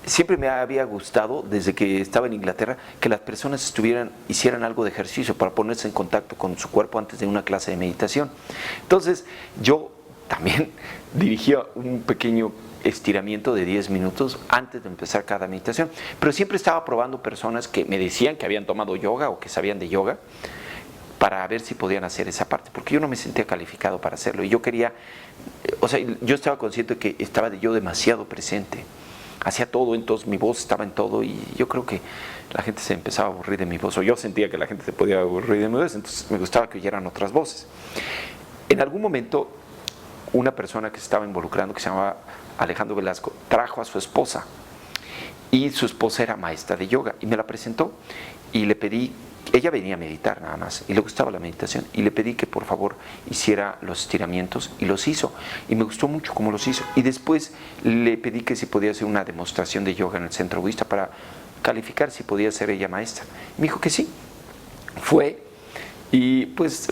Siempre me había gustado, desde que estaba en Inglaterra, que las personas hicieran algo de ejercicio para ponerse en contacto con su cuerpo antes de una clase de meditación. Entonces, yo también dirigía un pequeño estiramiento de 10 minutos antes de empezar cada meditación, pero siempre estaba probando personas que me decían que habían tomado yoga o que sabían de yoga para ver si podían hacer esa parte, porque yo no me sentía calificado para hacerlo y yo quería, o sea, yo estaba consciente que estaba yo demasiado presente. Hacía todo, entonces mi voz estaba en todo y yo creo que la gente se empezaba a aburrir de mi voz, o yo sentía que la gente se podía aburrir de mi voz, entonces me gustaba que oyeran otras voces. En algún momento, una persona que se estaba involucrando, que se llamaba Alejandro Velasco, trajo a su esposa y su esposa era maestra de yoga y me la presentó y le pedí, ella venía a meditar nada más y le gustaba la meditación y le pedí que por favor hiciera los estiramientos y los hizo y me gustó mucho cómo los hizo y después le pedí que si podía hacer una demostración de yoga en el centro budista para calificar si podía ser ella maestra. Me dijo que sí, fue y pues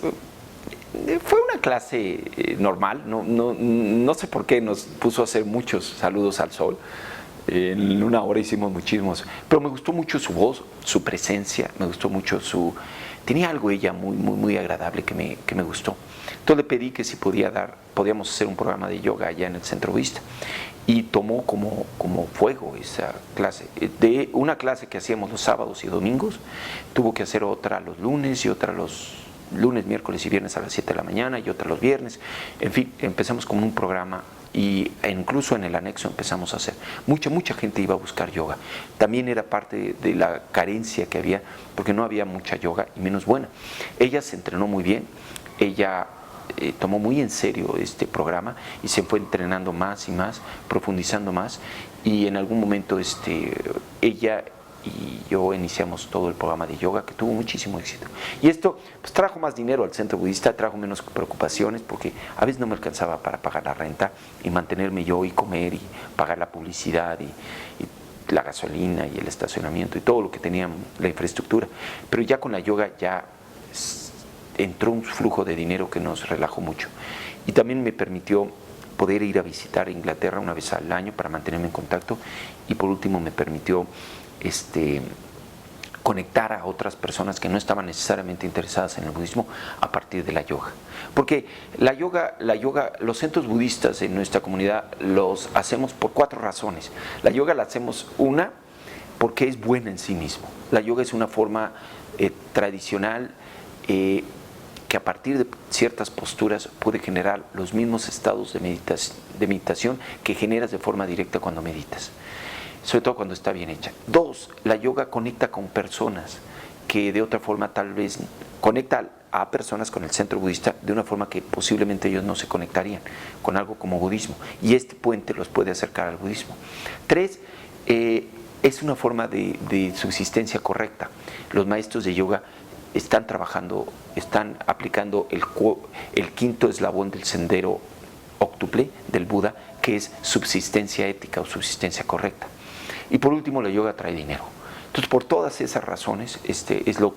fue una clase normal, no sé por qué nos puso a hacer muchos saludos al sol. En una hora hicimos muchísimos, pero me gustó mucho su voz, su presencia, me gustó mucho tenía algo ella muy, muy, muy agradable que me gustó. Entonces le pedí que si podíamos hacer un programa de yoga allá en el centro budista y tomó como fuego esa clase. De una clase que hacíamos los sábados y domingos, tuvo que hacer otra los lunes y otra los lunes, miércoles y viernes a las 7 de la mañana y otra los viernes. En fin, empezamos con un programa y incluso en el anexo empezamos a hacer. Mucha gente iba a buscar yoga. También era parte de la carencia que había, porque no había mucha yoga y menos buena. Ella se entrenó muy bien, ella tomó muy en serio este programa y se fue entrenando más y más, profundizando más, y en algún momento ella y yo iniciamos todo el programa de yoga, que tuvo muchísimo éxito. Y esto pues trajo más dinero al centro budista, trajo menos preocupaciones, porque a veces no me alcanzaba para pagar la renta y mantenerme yo y comer y pagar la publicidad y la gasolina y el estacionamiento y todo lo que tenía, la infraestructura. Pero ya con la yoga ya entró un flujo de dinero que nos relajó mucho. Y también me permitió poder ir a visitar Inglaterra una vez al año para mantenerme en contacto, y por último me permitió conectar a otras personas que no estaban necesariamente interesadas en el budismo a partir de la yoga. Porque la yoga, los centros budistas en nuestra comunidad los hacemos por 4 razones. La yoga la hacemos, una, porque es buena en sí mismo. La yoga es una forma tradicional que a partir de ciertas posturas puede generar los mismos estados de meditación que generas de forma directa cuando meditas, sobre todo cuando está bien hecha. 2, la yoga conecta con personas que de otra forma tal vez conecta a personas con el centro budista de una forma que posiblemente ellos no se conectarían con algo como budismo, y este puente los puede acercar al budismo. 3, es una forma de subsistencia correcta. Los maestros de yoga están trabajando, están aplicando el quinto eslabón del sendero óctuple del Buda, que es subsistencia ética o subsistencia correcta. Y por último, la yoga trae dinero. Entonces, por todas esas razones, es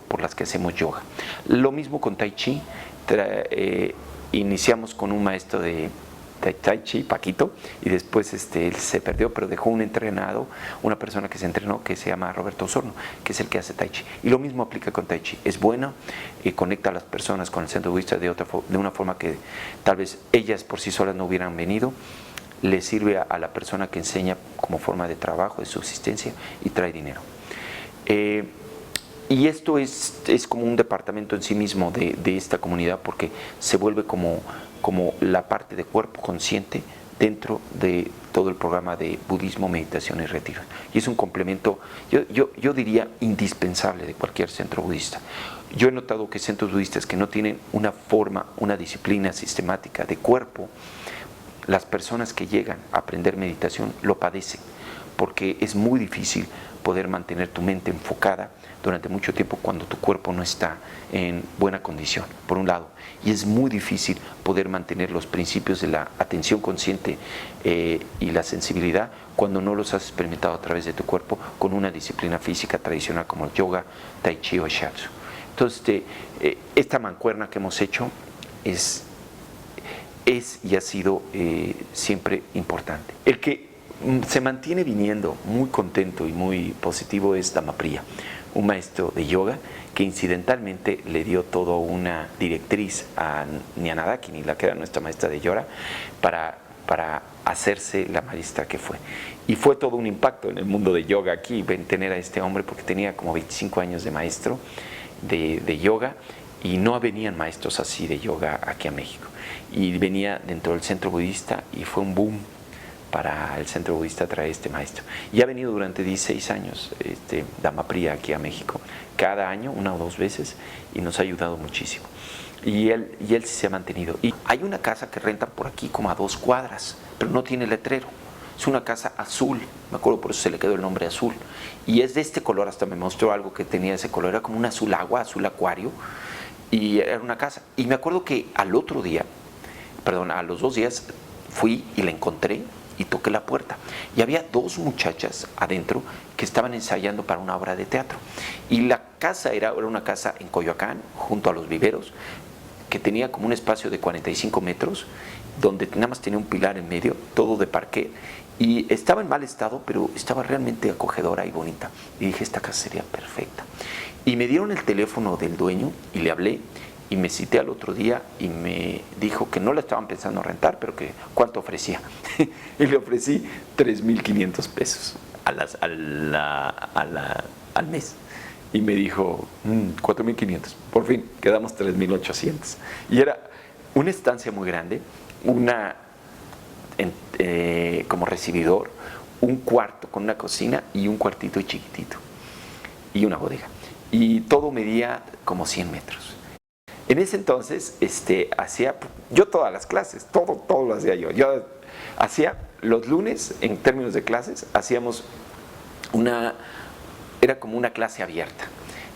por las que hacemos yoga. Lo mismo con Tai Chi. Iniciamos con un maestro de Tai Chi, Paquito, y después él se perdió, pero dejó un entrenado, una persona que se entrenó, que se llama Roberto Osorno, que es el que hace Tai Chi. Y lo mismo aplica con Tai Chi. Es bueno, conecta a las personas con el centro budista de una forma que tal vez ellas por sí solas no hubieran venido. Le sirve a la persona que enseña como forma de trabajo, de subsistencia, y trae dinero. Y esto es como un departamento en sí mismo de esta comunidad, porque se vuelve como la parte de cuerpo consciente dentro de todo el programa de budismo, meditación y retiro. Y es un complemento, yo diría, indispensable de cualquier centro budista. Yo he notado que centros budistas que no tienen una forma, una disciplina sistemática de cuerpo, las personas que llegan a aprender meditación lo padecen, porque es muy difícil poder mantener tu mente enfocada durante mucho tiempo cuando tu cuerpo no está en buena condición, por un lado. Y es muy difícil poder mantener los principios de la atención consciente y la sensibilidad cuando no los has experimentado a través de tu cuerpo con una disciplina física tradicional como el yoga, tai chi o shiatsu. Entonces, esta mancuerna que hemos hecho es y ha sido siempre importante. El que se mantiene viniendo muy contento y muy positivo es Dhammapriya, un maestro de yoga que incidentalmente le dio toda una directriz a Ñanadakini, la que era nuestra maestra de yoga, para hacerse la maestra que fue. Y fue todo un impacto en el mundo de yoga aquí, tener a este hombre, porque tenía como 25 años de maestro de yoga, y no venían maestros así de yoga aquí a México. Y venía dentro del centro budista y fue un boom para el centro budista traer este maestro. Y ha venido durante 16 años Dhammapriya aquí a México, cada año, 1 o 2 veces, y nos ha ayudado muchísimo. Y él sí se ha mantenido. Y hay una casa que rentan por aquí como a 2 cuadras, pero no tiene letrero. Es una casa azul, me acuerdo, por eso se le quedó el nombre azul. Y es de este color, hasta me mostró algo que tenía ese color, era como un azul agua, azul acuario, y era una casa. Y me acuerdo que a los 2 días fui y la encontré y toqué la puerta. Y había 2 muchachas adentro que estaban ensayando para una obra de teatro. Y la casa era una casa en Coyoacán, junto a los viveros, que tenía como un espacio de 45 metros, donde nada más tenía un pilar en medio, todo de parqué. Y estaba en mal estado, pero estaba realmente acogedora y bonita. Y dije, esta casa sería perfecta. Y me dieron el teléfono del dueño y le hablé. Y me cité al otro día y me dijo que no la estaban pensando rentar, pero que cuánto ofrecía. Y le ofrecí 3,500 pesos al mes. Y me dijo, 4,500. Por fin, quedamos 3,800. Y era una estancia muy grande, como recibidor, un cuarto con una cocina y un cuartito chiquitito y una bodega. Y todo medía como 100 metros. En ese entonces hacía yo todas las clases, todo lo hacía yo. Yo hacía los lunes, en términos de clases, hacíamos era como una clase abierta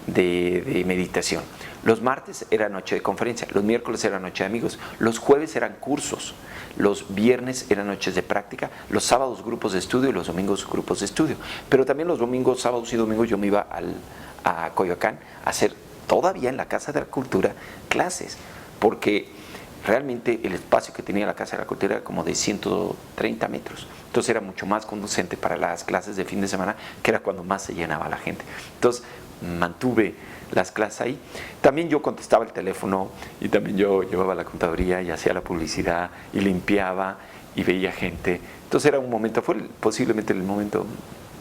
de meditación. Los martes era noche de conferencia, los miércoles era noche de amigos, los jueves eran cursos, los viernes eran noches de práctica, los sábados grupos de estudio y los domingos grupos de estudio. Pero también los domingos, sábados y domingos yo me iba a Coyoacán a hacer, todavía en la Casa de la Cultura, clases, porque realmente el espacio que tenía la Casa de la Cultura era como de 130 metros. Entonces era mucho más conducente para las clases de fin de semana, que era cuando más se llenaba la gente. Entonces mantuve las clases ahí. También yo contestaba el teléfono y también yo llevaba la contaduría y hacía la publicidad y limpiaba y veía gente. Entonces era un momento, fue posiblemente el momento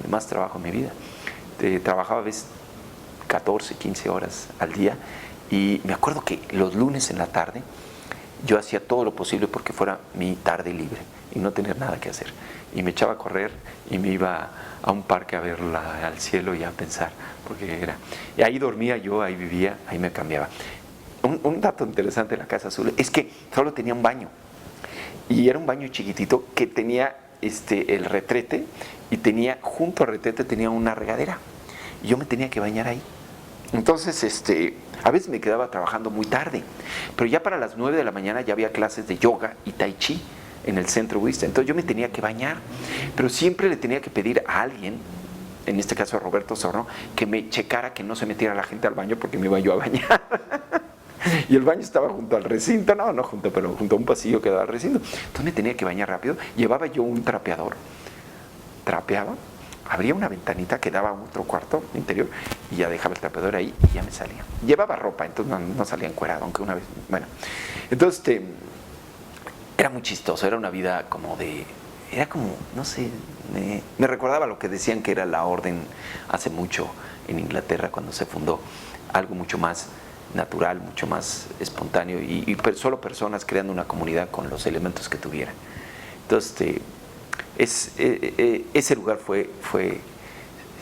de más trabajo en mi vida. Trabajaba a veces 14, 15 horas al día y me acuerdo que los lunes en la tarde yo hacía todo lo posible porque fuera mi tarde libre y no tener nada que hacer. Y me echaba a correr y me iba a un parque a ver al cielo y a pensar, porque y ahí dormía yo, ahí vivía, ahí me cambiaba. Un dato interesante de la Casa Azul es que solo tenía un baño, y era un baño chiquitito que tenía el retrete, y tenía, junto al retrete tenía una regadera, y yo me tenía que bañar ahí. Entonces, a veces me quedaba trabajando muy tarde, pero ya para las 9 de la mañana ya había clases de yoga y tai chi en el centro budista. Entonces yo me tenía que bañar, pero siempre le tenía que pedir a alguien, en este caso a Roberto Sorno, que me checara que no se metiera la gente al baño porque me iba yo a bañar. Y el baño estaba junto al recinto, no junto, pero junto a un pasillo que daba al recinto. Entonces me tenía que bañar rápido, llevaba yo un trapeador, trapeaba, abría una ventanita que daba a otro cuarto interior y ya dejaba el trapeador ahí y ya me salía. Llevaba ropa, entonces no salía encuerado, aunque una vez, bueno. Entonces, era muy chistoso, era una vida era como, no sé, me recordaba lo que decían que era la orden hace mucho en Inglaterra cuando se fundó, algo mucho más natural, mucho más espontáneo y solo personas creando una comunidad con los elementos que tuvieran. Entonces, ese lugar fue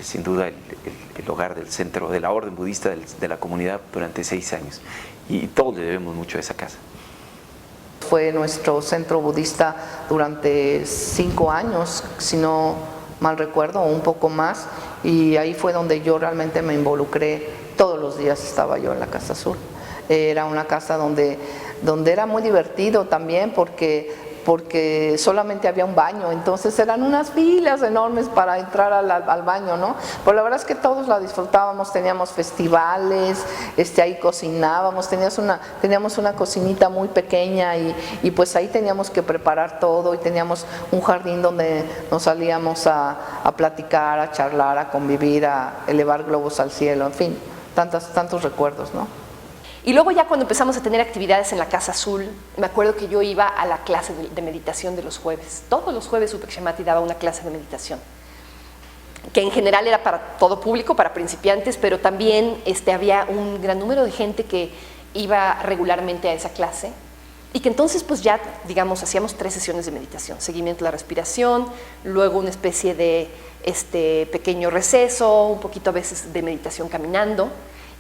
sin duda el hogar del centro, de la orden budista de la comunidad durante 6 años y todos le debemos mucho a esa casa. Fue nuestro centro budista durante 5 años, si no mal recuerdo, o un poco más, y ahí fue donde yo realmente me involucré. Todos los días estaba yo en la Casa Azul. Era una casa donde era muy divertido también porque solamente había un baño, entonces eran unas filas enormes para entrar al baño, ¿no? Pero la verdad es que todos la disfrutábamos, teníamos festivales, ahí cocinábamos, teníamos una cocinita muy pequeña y pues ahí teníamos que preparar todo y teníamos un jardín donde nos salíamos a platicar, a charlar, a convivir, a elevar globos al cielo, en fin, tantos recuerdos, ¿no? Y luego ya cuando empezamos a tener actividades en la Casa Azul, me acuerdo que yo iba a la clase de meditación de los jueves. Todos los jueves Upek Shamati daba una clase de meditación, que en general era para todo público, para principiantes, pero también había un gran número de gente que iba regularmente a esa clase y que entonces pues ya, digamos, hacíamos 3 sesiones de meditación, seguimiento de la respiración, luego una especie de pequeño receso, un poquito a veces de meditación caminando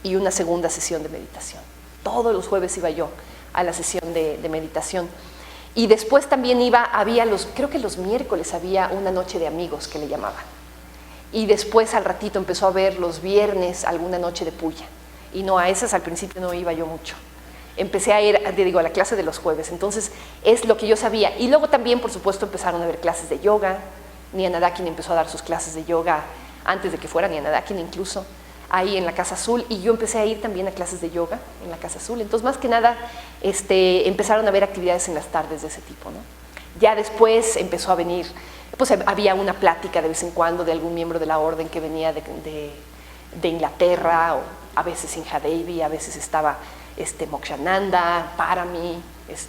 y una segunda sesión de meditación. Todos los jueves iba yo a la sesión de meditación. Y después también creo que los miércoles había una noche de amigos que le llamaban. Y después al ratito empezó a haber los viernes alguna noche de puya. Y no, a esas al principio no iba yo mucho. Empecé a ir, a la clase de los jueves. Entonces es lo que yo sabía. Y luego también, por supuesto, empezaron a haber clases de yoga. Nianadakin empezó a dar sus clases de yoga antes de que fuera Nianadakin incluso, ahí en la Casa Azul, y yo empecé a ir también a clases de yoga en la Casa Azul. Entonces, más que nada, empezaron a haber actividades en las tardes de ese tipo, ¿no? Ya después empezó a venir, pues había una plática de vez en cuando de algún miembro de la orden que venía de Inglaterra, o a veces Inhadevi, a veces estaba Mokshananda, Parami,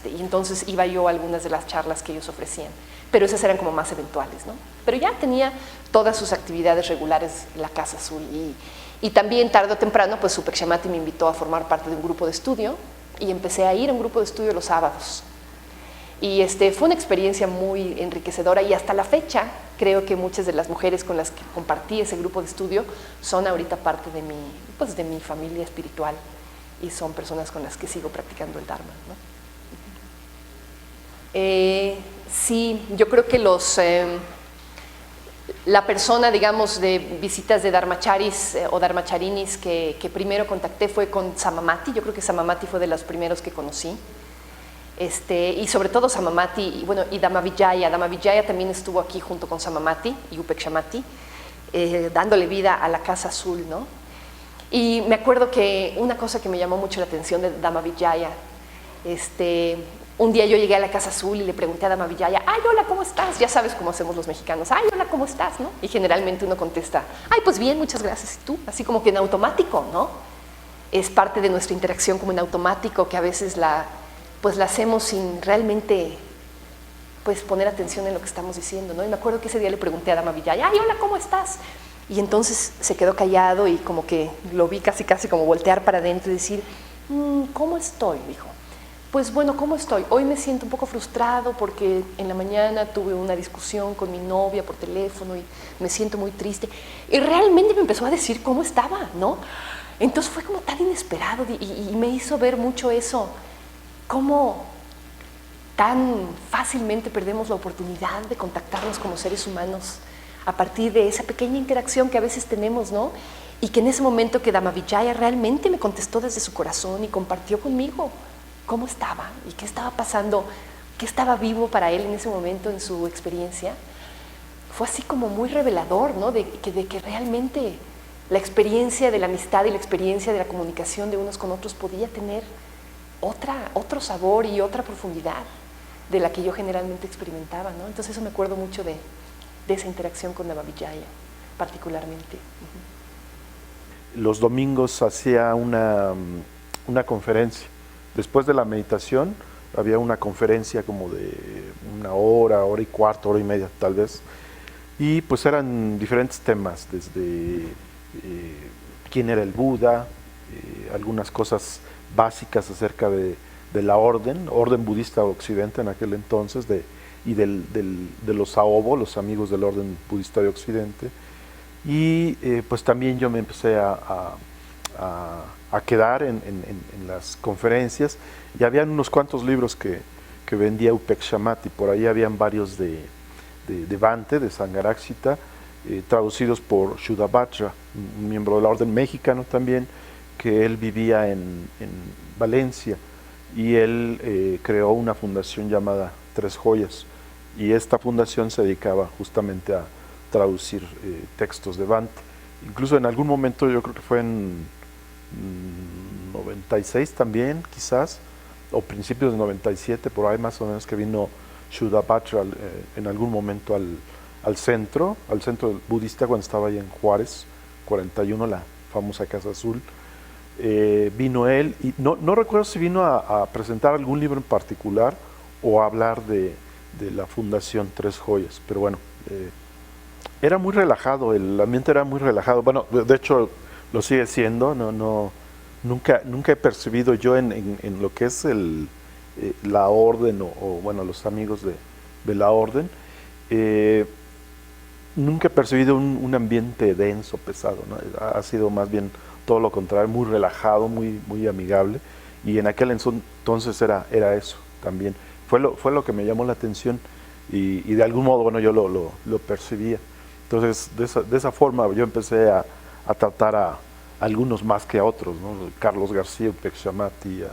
y entonces iba yo a algunas de las charlas que ellos ofrecían, pero esas eran como más eventuales, ¿no? Pero ya tenía todas sus actividades regulares en la Casa Azul y también tarde o temprano pues Upek Shamati me invitó a formar parte de un grupo de estudio y empecé a ir a un grupo de estudio los sábados. Y fue una experiencia muy enriquecedora y hasta la fecha creo que muchas de las mujeres con las que compartí ese grupo de estudio son ahorita parte de mi familia espiritual y son personas con las que sigo practicando el Dharma, ¿no? Sí, yo creo que la persona, digamos, de visitas de dharmacharis o dharmacharinis que primero contacté fue con Samamati. Yo creo que Samamati fue de los primeros que conocí. Y sobre todo Samamati y Dhammavijaya. Dhammavijaya también estuvo aquí junto con Samamati y Upekshamati, dándole vida a la Casa Azul, ¿no? Y me acuerdo que una cosa que me llamó mucho la atención de Dhammavijaya, un día yo llegué a la Casa Azul y le pregunté a Dhammavijaya, ay, hola, ¿cómo estás? Ya sabes cómo hacemos los mexicanos, ay, hola, ¿cómo estás? ¿No? Y generalmente uno contesta, ay, pues bien, muchas gracias, ¿y tú? Así como que en automático, ¿no? Es parte de nuestra interacción como en automático, que a veces la hacemos sin realmente poner atención en lo que estamos diciendo, ¿no? Y me acuerdo que ese día le pregunté a Dhammavijaya, ay, hola, ¿cómo estás? Y entonces se quedó callado y como que lo vi casi como voltear para adentro y decir, ¿cómo estoy? Dijo. Pues bueno, ¿cómo estoy? Hoy me siento un poco frustrado porque en la mañana tuve una discusión con mi novia por teléfono y me siento muy triste. Y realmente me empezó a decir cómo estaba, ¿no? Entonces fue como tan inesperado y me hizo ver mucho eso, cómo tan fácilmente perdemos la oportunidad de contactarnos como seres humanos a partir de esa pequeña interacción que a veces tenemos, ¿no? Y que en ese momento que Dhammavijaya realmente me contestó desde su corazón y compartió conmigo cómo estaba y qué estaba pasando, qué estaba vivo para él en ese momento en su experiencia, fue así como muy revelador, ¿no? De que realmente la experiencia de la amistad y la experiencia de la comunicación de unos con otros podía tener otro sabor y otra profundidad de la que yo generalmente experimentaba, ¿no? Entonces eso me acuerdo mucho de esa interacción con Dhammavijaya, particularmente. Los domingos hacía una conferencia. Después de la meditación había una conferencia como de una hora, hora y cuarto, hora y media tal vez, y pues eran diferentes temas, desde quién era el Buda, algunas cosas básicas acerca de la orden budista occidente en aquel entonces, y de los Aobo, los amigos del orden budista de occidente, y pues también yo me empecé a quedar en las conferencias, y habían unos cuantos libros que vendía Upekshamati, por ahí habían varios de Bhante, de Sangharakshita, traducidos por Shuddhabhadra, un miembro de la orden mexicano también, que él vivía en Valencia, y él creó una fundación llamada Tres Joyas, y esta fundación se dedicaba justamente a traducir textos de Bhante. Incluso en algún momento, yo creo que fue en 96 también, quizás, o principios de 97, por ahí más o menos, que vino Shuddhabhadra en algún momento al centro budista, cuando estaba ahí en Juárez, 41, la famosa Casa Azul. Vino él, y no recuerdo si vino a presentar algún libro en particular o a hablar de la Fundación Tres Joyas, pero bueno, era muy relajado, el ambiente era muy relajado. Bueno, de hecho lo sigue siendo. Nunca he percibido yo en lo que es la orden o bueno, los amigos de la orden, nunca he percibido un ambiente denso, pesado, ¿no? Ha sido más bien todo lo contrario, muy relajado, muy amigable, y en aquel entonces era eso también. Fue lo que me llamó la atención, y de algún modo, bueno, yo lo percibía. Entonces, de esa forma yo empecé a tratar a algunos más que a otros, ¿no? Carlos García, Upekshamati,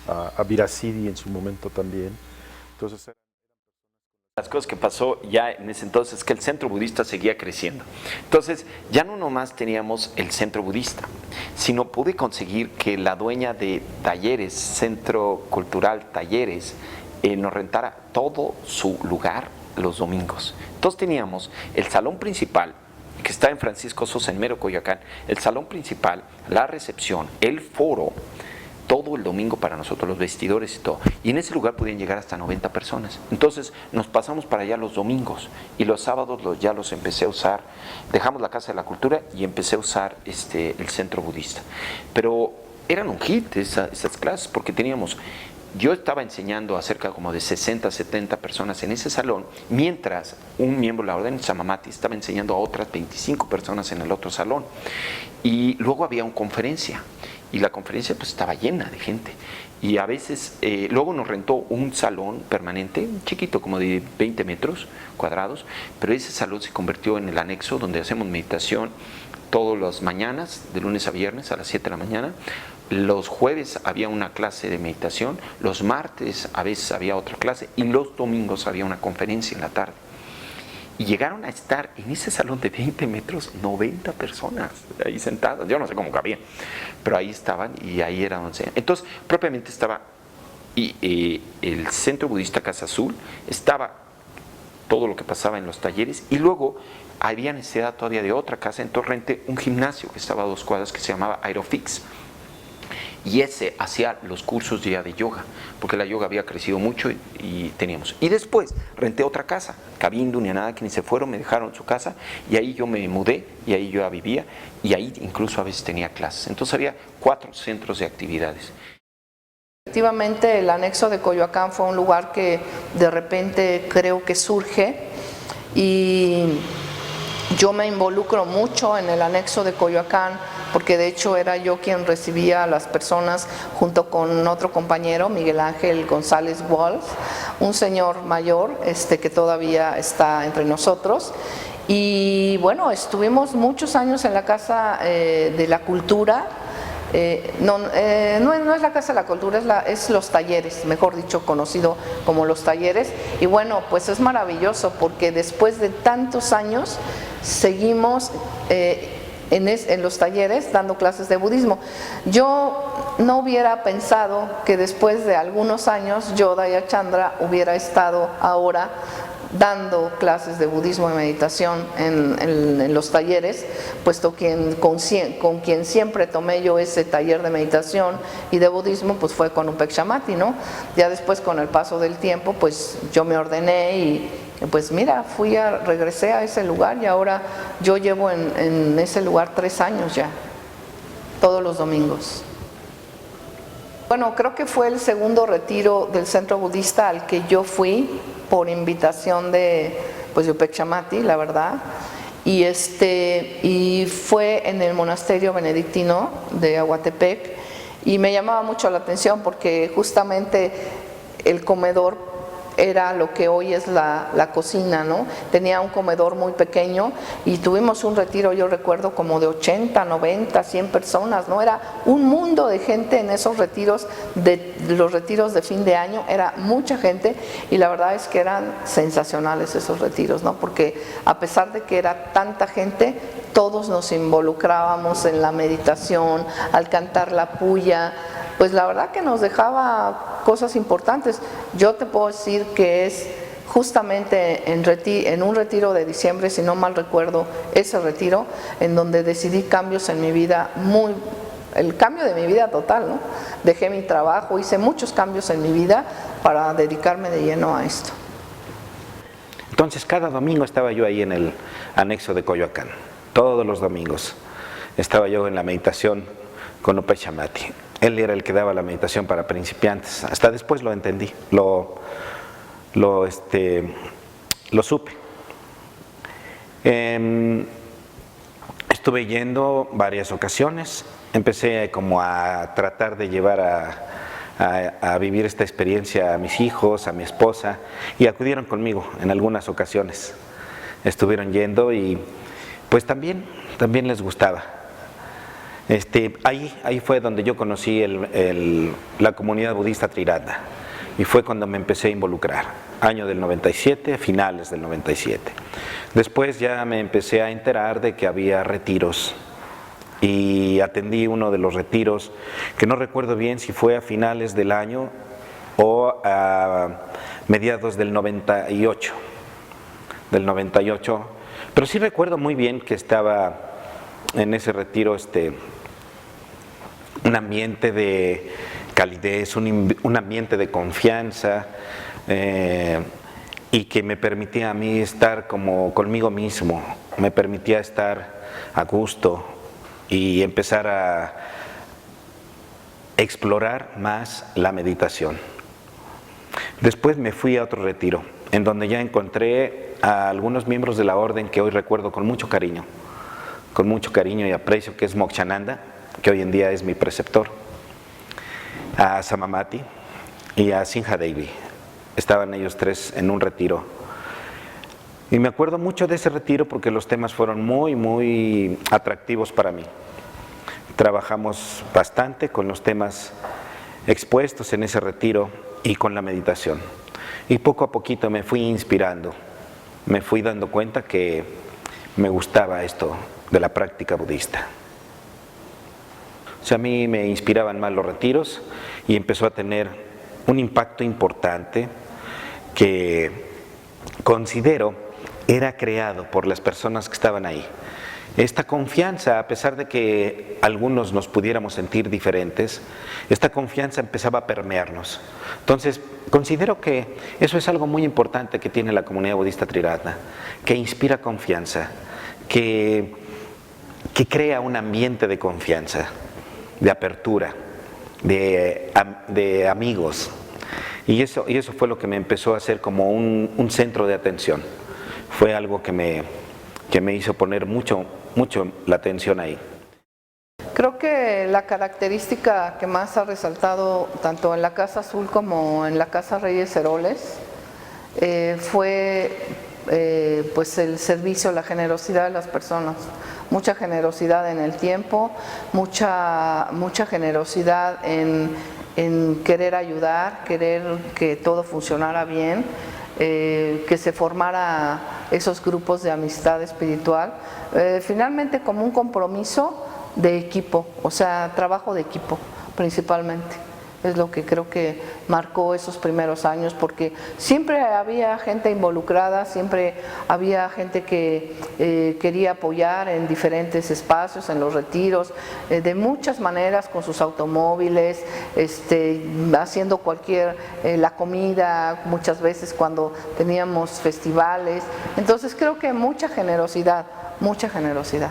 a Virasidi en su momento también. Entonces, las cosas que pasó ya en ese entonces es que el centro budista seguía creciendo. Entonces, ya no nomás teníamos el centro budista, sino pude conseguir que la dueña de Talleres, Centro Cultural Talleres, nos rentara todo su lugar los domingos. Entonces teníamos el salón principal, que está en Francisco Sosa, en mero Coyoacán, el salón principal, la recepción, el foro, todo el domingo para nosotros, los vestidores y todo. Y en ese lugar podían llegar hasta 90 personas. Entonces nos pasamos para allá los domingos, y los sábados ya los empecé a usar. Dejamos la Casa de la Cultura y empecé a usar el centro budista. Pero eran un hit esas clases, porque teníamos yo estaba enseñando a cerca como de 60, 70 personas en ese salón, mientras un miembro de la Orden de Samamati estaba enseñando a otras 25 personas en el otro salón. Y luego había una conferencia, y la conferencia pues estaba llena de gente. Y a veces, luego nos rentó un salón permanente, chiquito, como de 20 metros cuadrados, pero ese salón se convirtió en el anexo donde hacemos meditación todas las mañanas, de lunes a viernes a las 7 de la mañana. Los jueves había una clase de meditación, los martes a veces había otra clase y los domingos había una conferencia en la tarde. Y llegaron a estar en ese salón de 20 metros 90 personas ahí sentadas. Yo no sé cómo cabían, pero ahí estaban y ahí era donde se... Entonces, propiamente estaba el Centro Budista Casa Azul, estaba todo lo que pasaba en los talleres y luego había necesidad todavía de otra casa, entonces renté un gimnasio que estaba a 2 cuadras que se llamaba Aerofix. Y ese hacía los cursos ya de yoga, porque la yoga había crecido mucho y teníamos. Y después renté otra casa, Cabindo, ni nada, que ni se fueron, me dejaron su casa, y ahí yo me mudé, y ahí yo ya vivía, y ahí incluso a veces tenía clases. Entonces había 4 centros de actividades. Efectivamente, el anexo de Coyoacán fue un lugar que de repente creo que surge, y yo me involucro mucho en el anexo de Coyoacán, porque de hecho era yo quien recibía a las personas junto con otro compañero, Miguel Ángel González Wolf, un señor mayor que todavía está entre nosotros. Y bueno, estuvimos muchos años en la Casa de la Cultura. No es la Casa de la Cultura, es los talleres, mejor dicho, conocido como los talleres. Y bueno, pues es maravilloso porque después de tantos años seguimos en los talleres dando clases de budismo. Yo no hubiera pensado que después de algunos años yo, Daya Chandra, hubiera estado ahora dando clases de budismo y meditación en los talleres, puesto que con quien siempre tomé yo ese taller de meditación y de budismo, pues fue con Upeksha Mati, ¿no? Ya después, con el paso del tiempo, pues yo me ordené y pues mira, regresé a ese lugar y ahora yo llevo en ese lugar 3 años ya, todos los domingos. Bueno, creo que fue el segundo retiro del centro budista al que yo fui por invitación de Upeksha Mati, la verdad, y fue en el monasterio benedictino de Aguatepec, y me llamaba mucho la atención porque justamente el comedor era lo que hoy es la cocina, ¿no? Tenía un comedor muy pequeño y tuvimos un retiro, yo recuerdo, como de 80, 90, 100 personas, ¿no? Era un mundo de gente en esos retiros, los retiros de fin de año, era mucha gente, y la verdad es que eran sensacionales esos retiros, ¿no? Porque a pesar de que era tanta gente, todos nos involucrábamos en la meditación, al cantar la puya, pues la verdad que nos dejaba cosas importantes. Yo te puedo decir que es justamente en un retiro de diciembre, si no mal recuerdo, ese retiro, en donde decidí cambios en mi vida, el cambio de mi vida total, ¿no? Dejé mi trabajo, hice muchos cambios en mi vida para dedicarme de lleno a esto. Entonces, cada domingo estaba yo ahí en el anexo de Coyoacán, todos los domingos. Estaba yo en la meditación con Upeksha Mati. Él era el que daba la meditación para principiantes. Hasta después lo entendí, lo supe. Estuve yendo varias ocasiones. Empecé como a tratar de llevar a vivir esta experiencia a mis hijos, a mi esposa, y acudieron conmigo en algunas ocasiones. Estuvieron yendo y pues también les gustaba. Ahí fue donde yo conocí la comunidad budista Triratna, y fue cuando me empecé a involucrar, año del 97, finales del 97. Después ya me empecé a enterar de que había retiros, y atendí uno de los retiros, que no recuerdo bien si fue a finales del año o a mediados del 98, pero sí recuerdo muy bien que estaba en ese retiro un ambiente de calidez, un ambiente de confianza, y que me permitía a mí estar como conmigo mismo, me permitía estar a gusto y empezar a explorar más la meditación. Después me fui a otro retiro, en donde ya encontré a algunos miembros de la orden que hoy recuerdo con mucho cariño y aprecio, que es Mokshananda, que hoy en día es mi preceptor, a Samamati y a Sinhadevi. Estaban ellos tres en un retiro. Y me acuerdo mucho de ese retiro porque los temas fueron muy atractivos para mí. Trabajamos bastante con los temas expuestos en ese retiro y con la meditación. Y poco a poquito me fui inspirando, me fui dando cuenta que me gustaba esto de la práctica budista. O sea, a mí me inspiraban más los retiros y empezó a tener un impacto importante que considero era creado por las personas que estaban ahí. Esta confianza, a pesar de que algunos nos pudiéramos sentir diferentes, esta confianza empezaba a permearnos. Entonces, considero que eso es algo muy importante que tiene la comunidad budista Triratna, que inspira confianza, que crea un ambiente de confianza, de apertura, de amigos. Y eso fue lo que me empezó a hacer como un centro de atención. Fue algo que me hizo poner mucho la atención ahí. Creo que la característica que más ha resaltado tanto en la Casa Azul como en la Casa Reyes Heroles fue pues el servicio, la generosidad de las personas. Mucha generosidad en el tiempo, mucha generosidad en querer ayudar, querer que todo funcionara bien, que se formara esos grupos de amistad espiritual, finalmente como un compromiso de equipo, o sea, trabajo de equipo principalmente. Es lo que creo que marcó esos primeros años, porque siempre había gente involucrada, siempre había gente que quería apoyar en diferentes espacios, en los retiros, de muchas maneras, con sus automóviles, haciendo la comida, muchas veces cuando teníamos festivales. Entonces creo que mucha generosidad, mucha generosidad.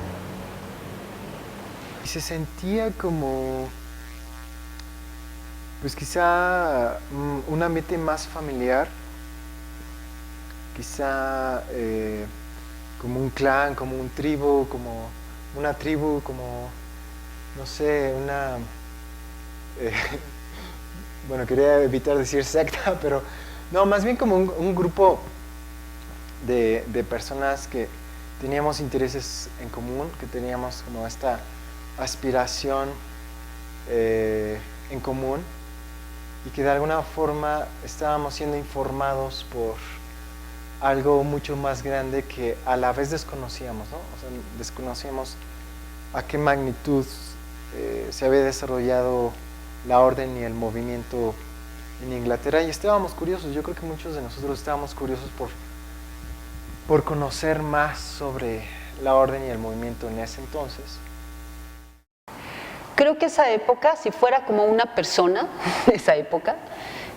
Y se sentía como, pues quizá un ambiente más familiar, quizá como un clan, como un tribu, como una tribu, como, no sé, bueno, quería evitar decir secta, pero no, más bien como un grupo de personas que teníamos intereses en común, que teníamos como esta aspiración en común, y que de alguna forma estábamos siendo informados por algo mucho más grande que a la vez desconocíamos, ¿no? O sea, desconocíamos a qué magnitud se había desarrollado la orden y el movimiento en Inglaterra, y estábamos curiosos. Yo creo que muchos de nosotros estábamos curiosos por conocer más sobre la orden y el movimiento en ese entonces. Creo que esa época, si fuera como una persona, esa época,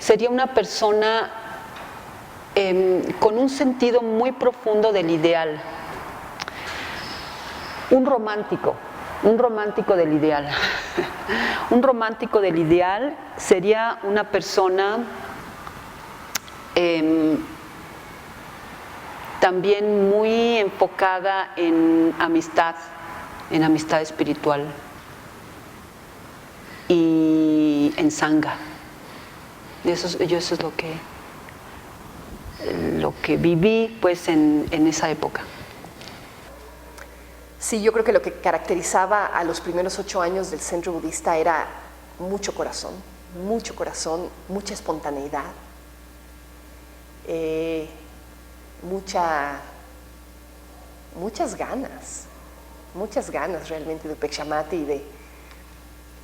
sería una persona con un sentido muy profundo del ideal. Un romántico del ideal. Un romántico del ideal sería una persona también muy enfocada en amistad espiritual. Y en sangha. Eso es lo que viví pues en esa época. Sí, yo creo que lo que caracterizaba a los primeros 8 años del centro budista era mucho corazón, mucha espontaneidad, muchas ganas realmente de Upekshamati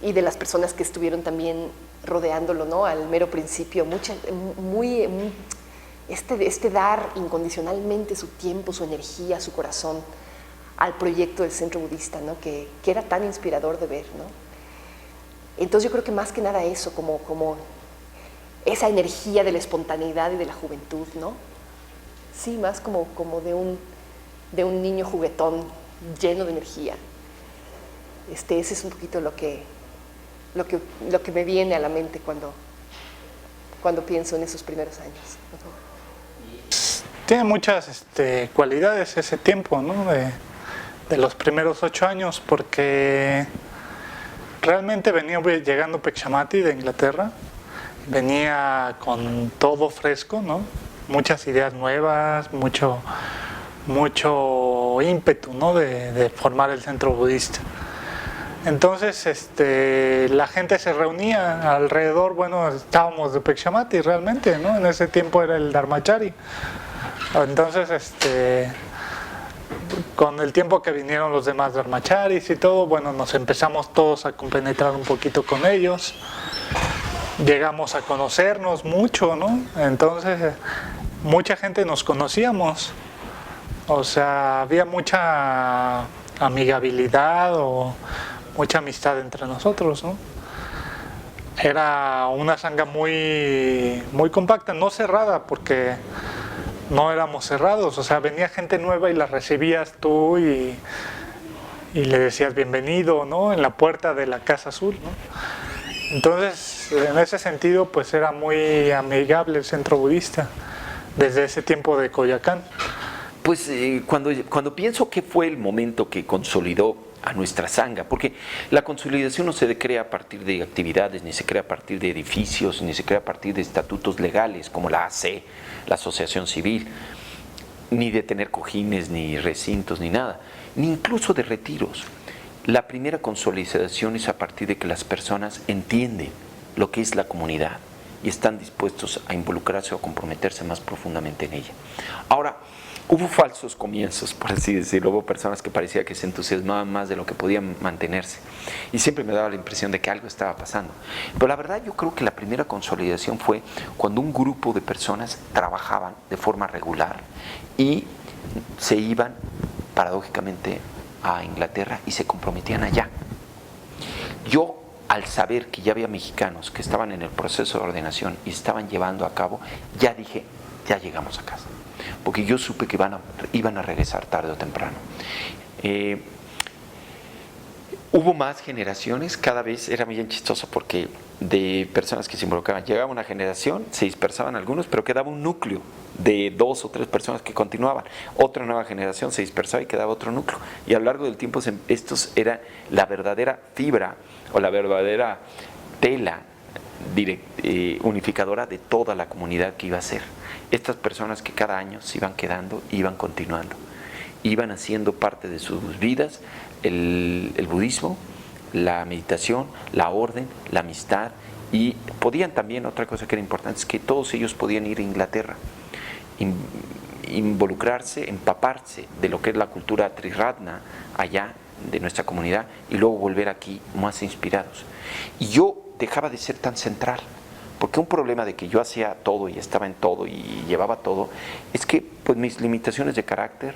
y de las personas que estuvieron también rodeándolo, ¿no? Al mero principio, este dar incondicionalmente su tiempo, su energía, su corazón al proyecto del centro budista, ¿no? Que era tan inspirador de ver, ¿no? Entonces yo creo que más que nada eso, como esa energía de la espontaneidad y de la juventud, ¿no? Sí, más como de un niño juguetón lleno de energía. Ese es un poquito lo que me viene a la mente cuando pienso en esos primeros años. Tiene muchas cualidades ese tiempo, ¿no? De los primeros 8 años, porque realmente venía llegando Pechamati de Inglaterra, venía con todo fresco, ¿no? Muchas ideas nuevas, mucho ímpetu, ¿no? de formar el centro budista. Entonces la gente se reunía alrededor, bueno, estábamos de Pechamati realmente, ¿no? En ese tiempo era el Dharmachari. Entonces con el tiempo que vinieron los demás Dharmacharis y todo, bueno, nos empezamos todos a compenetrar un poquito con ellos. Llegamos a conocernos mucho, ¿no? Entonces, mucha gente nos conocíamos. O sea, había mucha amigabilidad o mucha amistad entre nosotros, ¿no? Era una sangha muy compacta, no cerrada, porque no éramos cerrados. O sea, venía gente nueva y la recibías tú y le decías bienvenido, ¿no? En la puerta de la Casa Azul, ¿no? Entonces, en ese sentido, pues era muy amigable el centro budista desde ese tiempo de Coyoacán. Pues cuando pienso que fue el momento que consolidó a nuestra sangha, porque la consolidación no se crea a partir de actividades, ni se crea a partir de edificios, ni se crea a partir de estatutos legales como la AC, la Asociación Civil, ni de tener cojines, ni recintos, ni nada, ni incluso de retiros. La primera consolidación es a partir de que las personas entienden lo que es la comunidad y están dispuestos a involucrarse o a comprometerse más profundamente en ella. Ahora, hubo falsos comienzos, por así decirlo. Hubo personas que parecía que se entusiasmaban más de lo que podían mantenerse. Y siempre me daba la impresión de que algo estaba pasando. Pero la verdad yo creo que la primera consolidación fue cuando un grupo de personas trabajaban de forma regular y se iban, paradójicamente, a Inglaterra y se comprometían allá. Yo, al saber que ya había mexicanos que estaban en el proceso de ordenación y estaban llevando a cabo, ya dije, ya llegamos a casa. Porque yo supe que iban a regresar tarde o temprano. Hubo más generaciones, cada vez era bien chistoso porque de personas que se involucraban, llegaba una generación, se dispersaban algunos, pero quedaba un núcleo de 2 o 3 personas que continuaban. Otra nueva generación se dispersaba y quedaba otro núcleo. Y a lo largo del tiempo estos era la verdadera fibra o la verdadera tela unificadora de toda la comunidad que iba a ser. Estas personas que cada año se iban quedando, iban continuando, iban haciendo parte de sus vidas el budismo, la meditación, la orden, la amistad, y podían también, otra cosa que era importante, es que todos ellos podían ir a Inglaterra, involucrarse, empaparse de lo que es la cultura Triratna allá de nuestra comunidad y luego volver aquí más inspirados. Y yo dejaba de ser tan central, porque un problema de que yo hacía todo y estaba en todo y llevaba todo, es que pues mis limitaciones de carácter,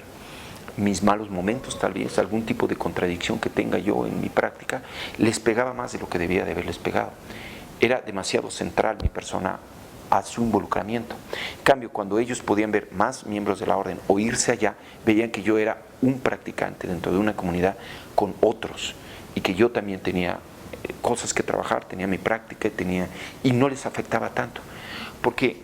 mis malos momentos tal vez, algún tipo de contradicción que tenga yo en mi práctica, les pegaba más de lo que debía de haberles pegado. Era demasiado central mi persona a su involucramiento. En cambio, cuando ellos podían ver más miembros de la orden o irse allá, veían que yo era un practicante dentro de una comunidad con otros y que yo también tenía cosas que trabajar, tenía mi práctica y no les afectaba tanto, porque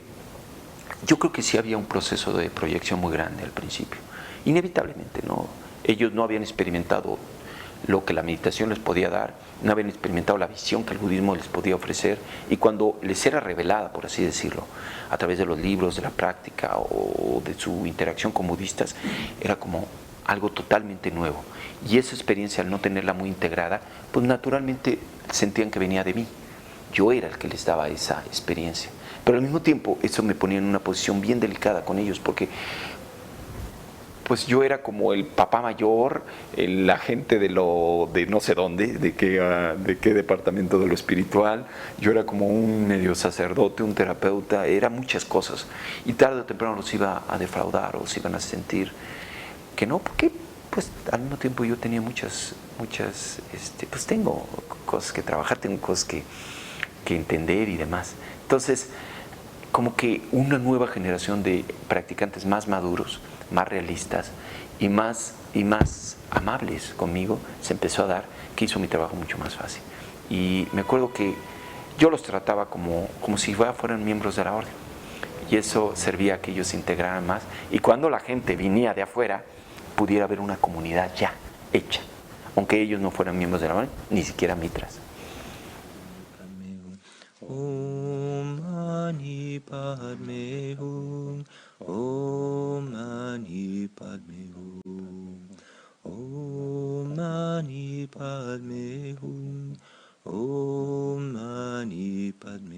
yo creo que sí había un proceso de proyección muy grande al principio, inevitablemente, ¿no? Ellos no habían experimentado lo que la meditación les podía dar, no habían experimentado la visión que el budismo les podía ofrecer, y cuando les era revelada, por así decirlo, a través de los libros, de la práctica o de su interacción con budistas, era como algo totalmente nuevo. Y esa experiencia, al no tenerla muy integrada, pues naturalmente sentían que venía de mí. Yo era el que les daba esa experiencia. Pero al mismo tiempo, eso me ponía en una posición bien delicada con ellos, porque pues yo era como el papá mayor, el agente de no sé dónde, de qué departamento de lo espiritual. Yo era como un medio sacerdote, un terapeuta, era muchas cosas. Y tarde o temprano los iba a defraudar o se iban a sentir que no, porque pues al mismo tiempo yo tenía muchas, pues tengo cosas que trabajar, tengo cosas que entender y demás. Entonces, como que una nueva generación de practicantes más maduros, más realistas y más amables conmigo se empezó a dar, que hizo mi trabajo mucho más fácil. Y me acuerdo que yo los trataba como si fueran miembros de la orden. Y eso servía a que ellos se integraran más. Y cuando la gente venía de afuera, pudiera haber una comunidad ya hecha, aunque ellos no fueran miembros de la orden, ni siquiera mitras. Om Mani Padme Hum, Om Mani Padme Hum, Om Mani Padme Hum, Om Mani Padme